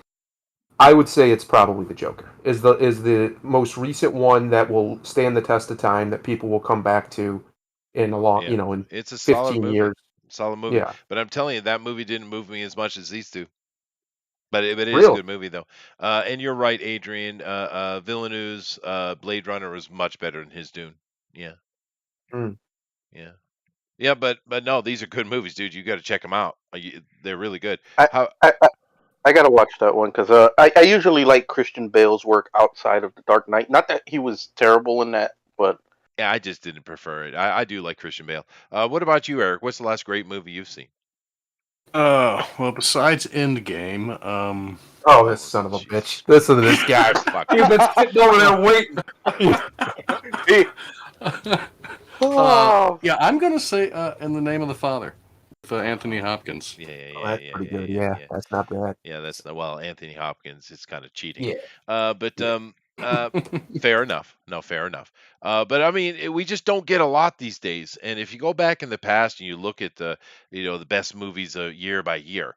I would say it's probably the Joker is the most recent one that will stand the test of time that people will come back to in a long, Yeah, in it's a solid 15 movie. years. Solid movie. Yeah, But I'm telling you, that movie didn't move me as much as these two. But it is a really. good movie though. And you're right, Adrian. Villeneuve's Blade Runner was much better than his Dune. Yeah, Mm. yeah, yeah. But no, these are good movies, dude. You got to check them out. They're really good. I How? I, I, I gotta watch that one because I usually like Christian Bale's work outside of The Dark Knight. Not that he was terrible in that, but Yeah, I just didn't prefer it. I do like Christian Bale. What about you, Eric? What's the last great movie you've seen? well, besides Endgame, Oh, this Oh, son of a bitch! jeez. Listen to this guy. You've been sitting over there waiting. Oh, yeah, I'm gonna say In the Name of the Father with Anthony Hopkins. Yeah, yeah, oh, yeah, that's yeah, pretty yeah, good. yeah, Yeah, yeah. that's not bad. Yeah, that's the well, Anthony Hopkins. It's kind of cheating. Yeah, But yeah. uh, fair enough. No, fair enough. But I mean, we just don't get a lot these days. And if you go back in the past and you look at the best movies year by year,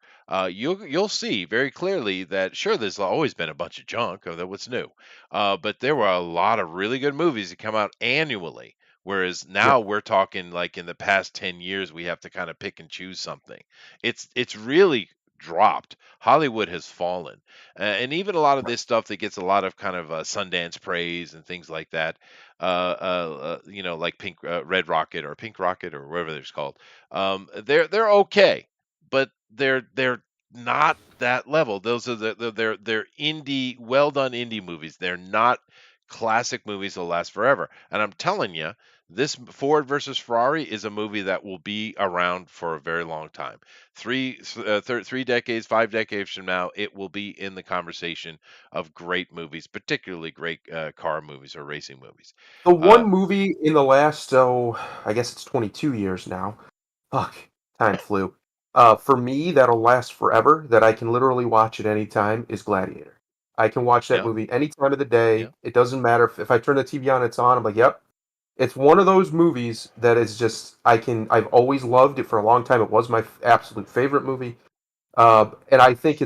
you'll see very clearly that sure, there's always been a bunch of junk. That what's new. But there were a lot of really good movies that come out annually. Whereas Yeah. now we're talking like in the past 10 years, we have to kind of pick and choose something. It's really dropped. Hollywood has fallen. And even a lot of this stuff that gets a lot of kind of Sundance praise and things like that, like Red Rocket or Pink Rocket or whatever it's called, they're okay, but they're not that level. Those are they're indie, well done indie movies. They're not classic movies that'll last forever. And I'm telling you, this Ford versus Ferrari is a movie that will be around for a very long time. 3 decades, 5 decades from now, it will be in the conversation of great movies, particularly great car movies or racing movies. The Uh, one movie in the last, I guess it's 22 years now. Fuck, time flew. For me, that'll last forever. That I can literally watch at any time is Gladiator. I can watch that yeah, movie any time of the yeah, day. It doesn't matter if I turn the TV on, it's on. I'm like, yep. It's one of those movies that is just I've always loved it for a long time. It was my absolute favorite movie. And I think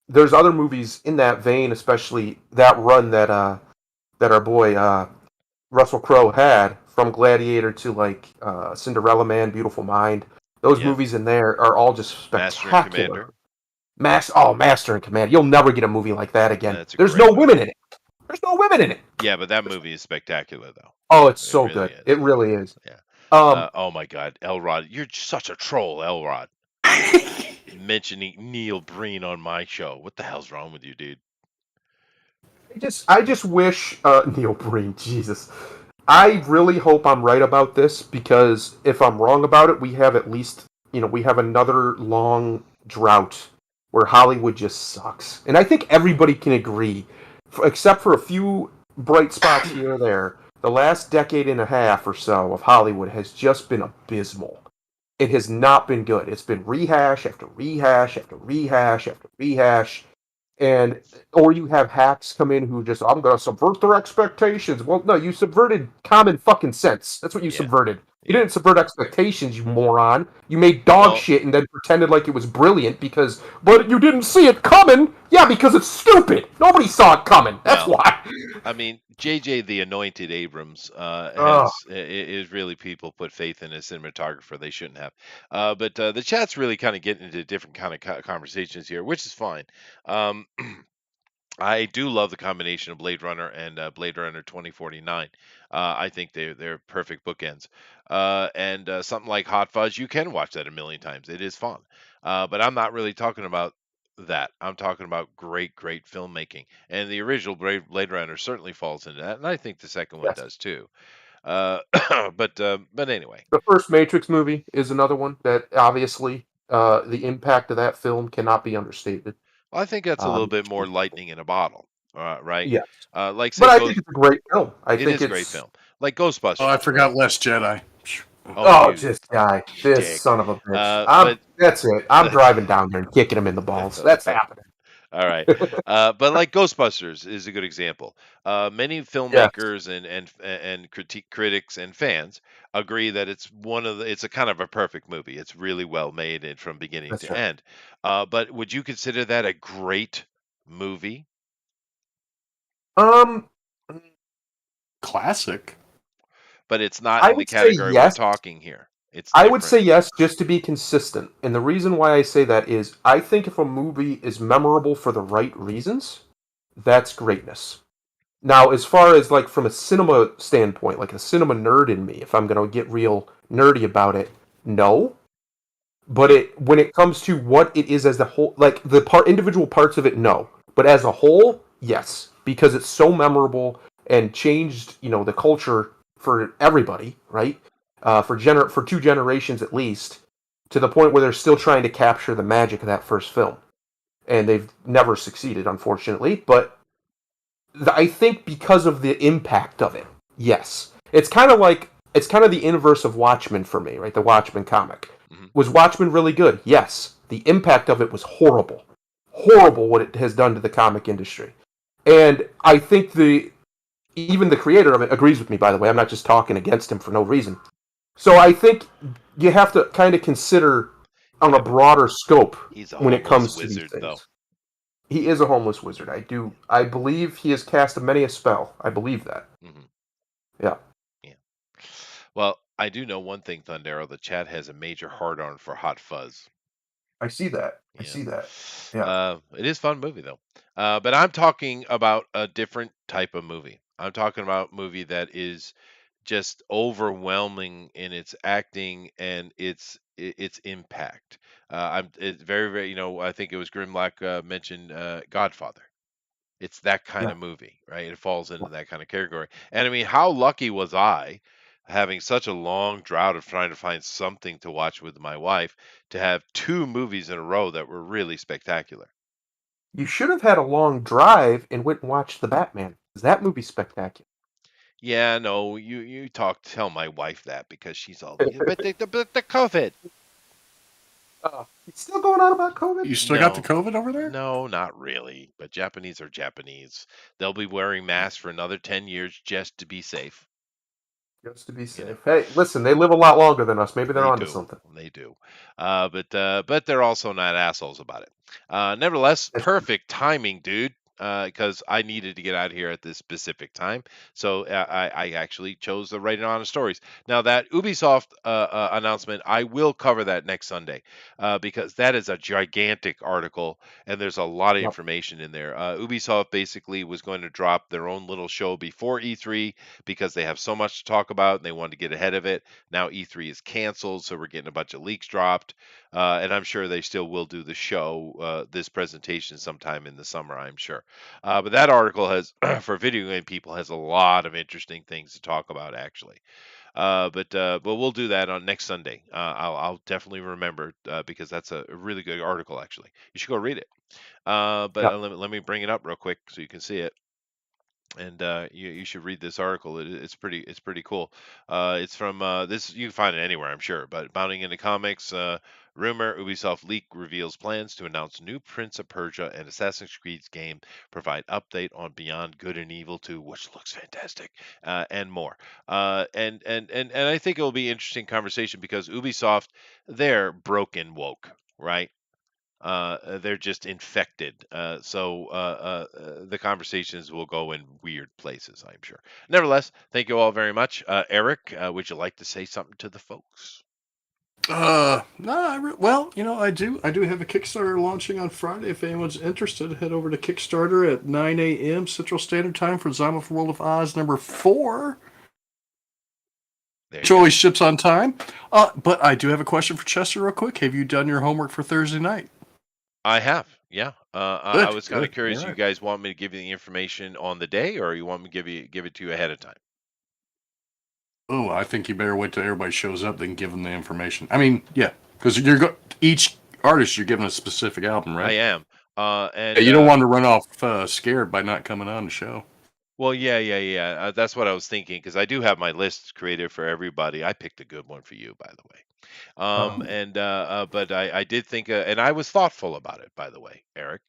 there's other movies in that vein, especially that run that our boy Russell Crowe had from Gladiator to like Cinderella Man, Beautiful Mind. Those yeah. movies in there are all just Master and spectacular. Commander. Master and Command. You'll never get a movie like that again. That's a There's great no women movie. in it. There's no women in it. Yeah, but that movie is spectacular, though. Oh, it's It so really good. is. It Yeah, really is. yeah. Um, Oh my God, Elrod, you're such a troll, Elrod. Mentioning Neil Breen on my show. What the hell's wrong with you, dude? I just wish Neil Breen, Jesus. I really hope I'm right about this because if I'm wrong about it, we have at least we have another long drought where Hollywood just sucks, and I think everybody can agree, except for a few bright spots here or there. The last decade and a half or so of Hollywood has just been abysmal. It has not been good. It's been rehash after rehash after rehash after rehash and or you have hacks come in who just I'm gonna subvert their expectations. Well, no, you subverted common fucking sense. That's what you Yeah, subverted. You yeah. didn't subvert expectations, you moron. You made dog Well, shit and then pretended like it was brilliant because, but you didn't see it coming. Yeah, because it's stupid. Nobody saw it coming. That's well, why. I mean, JJ the Anointed Abrams Ugh. is really people put faith in a cinematographer they shouldn't have. But the chat's really kind of getting into different kind of conversations here, which is fine. Um, I do love the combination of Blade Runner and Blade Runner 2049. I think they're perfect bookends. And something like Hot Fuzz, you can watch that a million times. It is fun. But I'm not really talking about that. I'm talking about great, great filmmaking. And the original Blade Runner certainly falls into that, and I think the second one Yes. does too. Uh, but anyway, The first Matrix movie is another one that obviously the impact of that film cannot be understated. I think that's a little Um, bit more lightning in a bottle, right? yes. Like But say I think Ghost, it's a great film. I it think is a great it's film, like Oh, I Ghostbusters, right? forgot Last Jedi. Oh, Oh, you this guy, this dick. son of a bitch. But That's it. I'm driving down there and kicking him in the balls. That's happening. All right. But like Ghostbusters is a good example. Many Yes, filmmakers and critics and fans agree that it's a kind of a perfect movie. It's really well made and from beginning that's to right. end. But would you consider that a great movie? Um, Classic. But it's not I in the would say category we're yes. talking here. It's I would say different. yes just to be consistent. And the reason why I say that is I think if a movie is memorable for the right reasons, that's greatness. Now, as far as like from a cinema standpoint, like a cinema nerd in me, if I'm going to get real nerdy about it, no. But Yep. it when it comes to what it is as the whole, like the individual parts of it, no. But as a whole, yes, because it's so memorable and changed, the culture for everybody, right? For 2 generations at least, to the point where they're still trying to capture the magic of that first film, and they've never succeeded, unfortunately. But I think because of the impact of it, yes, it's kind of the inverse of Watchmen for me, right? The Watchmen comic. Hmm. Was Watchmen really good? Yes. The impact of it was horrible, horrible what it has done to the comic industry, and I think even the creator of it agrees with me. By the way, I'm not just talking against him for no reason. So I think you have to kind of consider on a Yeah, but broader scope he's a when it homeless comes to these wizard, though. things. He is a homeless wizard. I believe he has cast many a spell. I believe that. Hmm. Yeah. Yeah. Well, I do know one thing, Thundero. The chat has a major hard on for Hot Fuzz. I see that. I Yeah. see that. Yeah. It is a fun movie though. But I'm talking about a different type of movie. I'm talking about a movie that is just overwhelming in its acting and its impact. It's very very I think it was Grimlock mentioned Godfather. It's that kind Yeah. of movie, right? It falls into that kind of category. And I mean, how lucky was I having such a long drought of trying to find something to watch with my wife to have two movies in a row that were really spectacular. You should have had a long drive and went and watched the Batman. 'Cause that movie's spectacular. Yeah, no, you tell my wife that because she's all, "Yeah, but the COVID." It's still going on about COVID? You still got the No, COVID over there? no, not really. But Japanese are Japanese. They'll be wearing masks for another 10 years just to be safe. Just to be You know. safe. Hey, listen, they live a lot longer than us. Maybe they're They onto do. something. They do. But they're also not assholes about it. Nevertheless, That's true. perfect timing, dude. Because I needed to get out of here at this specific time, so I actually chose the Right and Honest Stories. Now that Ubisoft announcement, I will cover that next Sunday, because that is a gigantic article and there's a lot of Yep. information in there. Ubisoft basically was going to drop their own little show before E3 because they have so much to talk about and they wanted to get ahead of it. Now E3 is canceled, so we're getting a bunch of leaks dropped, and I'm sure they still will do the show, this presentation sometime in the summer, I'm sure. But that article has, for video game people, has a lot of interesting things to talk about, actually. But we'll do that on next Sunday. I'll definitely remember, because that's a really good article, actually. You should go read it. But Yep. let me bring it up real quick so you can see it, and you should read this article. It's pretty cool. It's from this, you can find it anywhere, I'm sure. But bounding into comics, rumor: Ubisoft leak reveals plans to announce new Prince of Persia and Assassin's Creed game. Provide update on Beyond Good and Evil 2, which looks fantastic, and more. And I think it'll be interesting conversation because Ubisoft, they're broken woke, right? They're just infected. The conversations will go in weird places, I'm sure. Nevertheless, thank you all very much. Eric, would you like to say something to the folks? No, well, I do have a Kickstarter launching on Friday. If anyone's interested, head over to Kickstarter at 9 a.m. Central Standard Time for Zombies World of Oz #4. There Which you go. always ships on time. But I do have a question for Chester, real quick. Have you done your homework for Thursday night? I have, yeah. I Good, was kind of good. All curious. You right. guys want me to give you the information on the day, or you want me to give it to you ahead of time? Oh, I think you better wait till everybody shows up, then give them the information. I mean, yeah, because each artist you're giving a specific album, I right? am. Yeah, And you don't want to run off scared by not coming on the show. Well, yeah. That's what I was thinking because I do have my list created for everybody. I picked a good one for you, by the way. Um, But I did think, and I was thoughtful about it, by the way, Eric.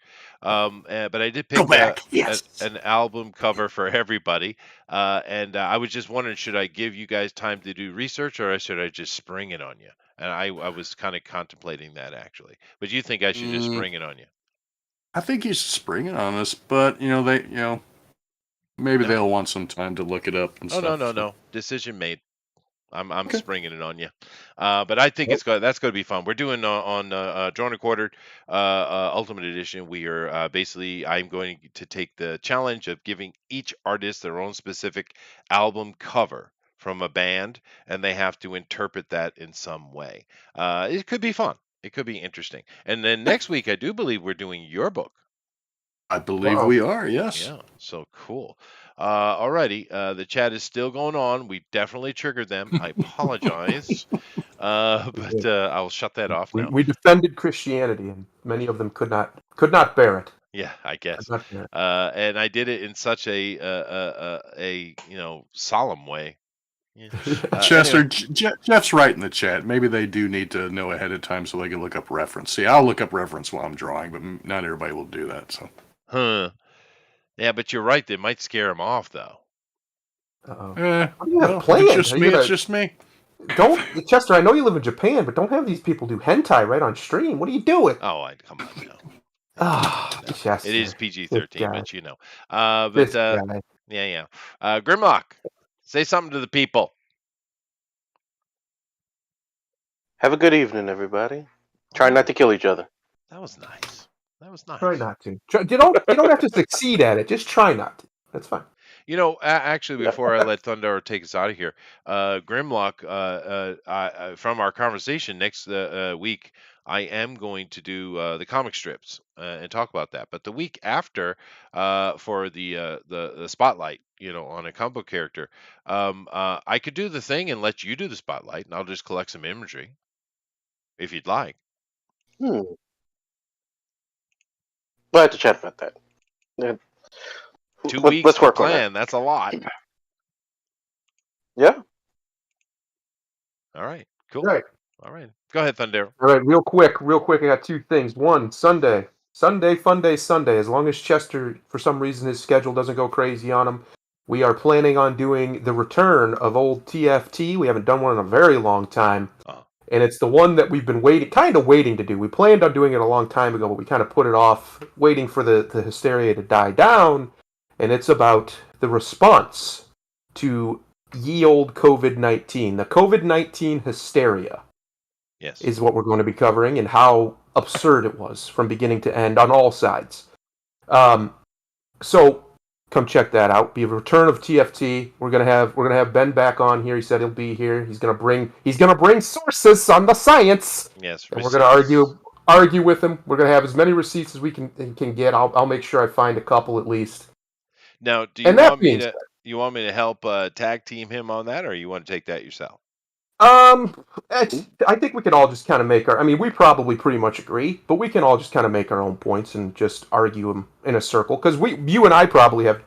But I did Go pick back. Yes. an album cover for everybody. And I was just wondering, should I give you guys time to do research, or should I just spring it on you? And I was kind of contemplating that actually. But you think I should just Mm, spring it on you? I think he's springing on us, but maybe No. they'll want some time to look it up and Oh, no, stuff. no, So no. Decision made. I'm okay. springing it on you, but I think that's going to be fun. We're doing on Drawn and Quartered Ultimate Edition. We are basically I'm going to take the challenge of giving each artist their own specific album cover from a band, and they have to interpret that in some way. It could be fun. It could be interesting. And then next week, I do believe we're doing your book. I believe wow. we are. Yes. Yeah, so cool. Alrighty, the chat is still going on. We definitely triggered them. I apologize, but I'll shut that off We now. we defended Christianity, and many of them could not bear it. Yeah, I Could guess. not bear it. And I did it in such a solemn way. Yeah. Anyway, Chester, Jeff's right in the chat. Maybe they do need to know ahead of time so they can look up reference. See, I'll look up reference while I'm drawing, but not everybody will do that. So huh? Yeah, but you're right. They might scare them off, though. Uh-oh. Eh, What do you have well, if it's planned? just Are me, you it's gonna just me. don't Chester? I know you live in Japan, but don't have these people do hentai right on stream. What are you doing? Oh, come on now. Ah, No, it is Chester, this PG-13, guy, but you know. this guy. Yeah. Grimlock, say something to the people. Have a good evening, everybody. Oh, Try not to kill each other. that was nice. That was Try nice. not to. You don't have to succeed at it. Just try not to. That's fine. Actually, before I let Thunder take us out of here, Grimlock, from our conversation next week, I am going to do the comic strips and talk about that. But the week after, for the spotlight, on a comic book character, I could do the thing and let you do the spotlight, and I'll just collect some imagery if you'd like. Hmm. We'll have to chat about that. Yeah. 2 weeks Let's to work on that. plan. That's a lot. Yeah. All right. Cool. Right. All right. Go ahead, Thunder. All right. Real quick. I got two things. One, Sunday. Sunday, fun day Sunday. As long as Chester, for some reason, his schedule doesn't go crazy on him, we are planning on doing the return of old TFT. We haven't done one in a very long time. Oh. And it's the one that we've been waiting to do. We planned on doing it a long time ago, but we kind of put it off, waiting for the hysteria to die down. And it's about the response to ye old COVID-19. The COVID-19 hysteria Yes. is what we're going to be covering, and how absurd it was from beginning to end on all sides. So come check that out. Be a return of TFT. We're gonna have Ben back on here. He said he'll be here. He's gonna bring sources on the science. Yes. And we're gonna argue with him. We're gonna have as many receipts as we can get. I'll make sure I find a couple at least. Now, do And that being said, you want me to help tag team him on that, or you want to take that yourself? I think we can all just kind of make our. I mean, we probably pretty much agree, but we can all just kind of make our own points and just argue them in a circle. Because you and I probably have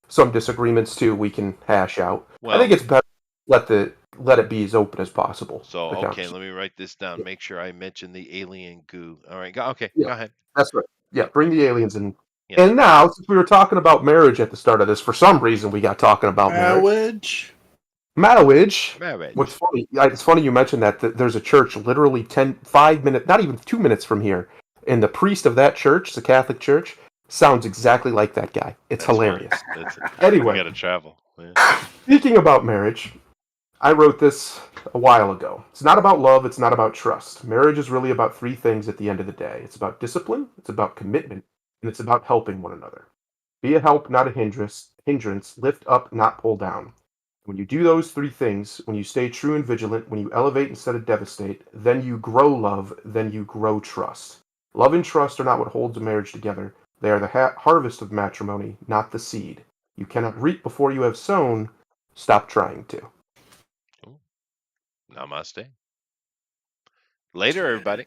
some disagreements too. We can hash out. Well, I think it's better let it be as open as possible. So okay, let me write this down. Make sure I mention the alien goo. All right, go ahead. That's right. Yeah, bring the aliens in. Yes. And now, since we were talking about marriage at the start of this, for some reason we got talking about marriage. Marriage. What's funny? It's funny you mentioned that there's a church literally 5 minutes, not even 2 minutes from here, and the priest of that church, the Catholic Church, sounds exactly like that guy. It's hilarious. Anyway, we got to travel. Yeah. Speaking about marriage, I wrote this a while ago. It's not about love. It's not about trust. Marriage is really about three things at the end of the day. It's about discipline. It's about commitment, and it's about helping one another. Be a help, not a hindrance. Lift up, not pull down. When you do those three things, when you stay true and vigilant, when you elevate instead of devastate, then you grow love, then you grow trust. Love and trust are not what holds a marriage together. They are the harvest of matrimony, not the seed. You cannot reap before you have sown. Stop trying to. Namaste. Later, everybody.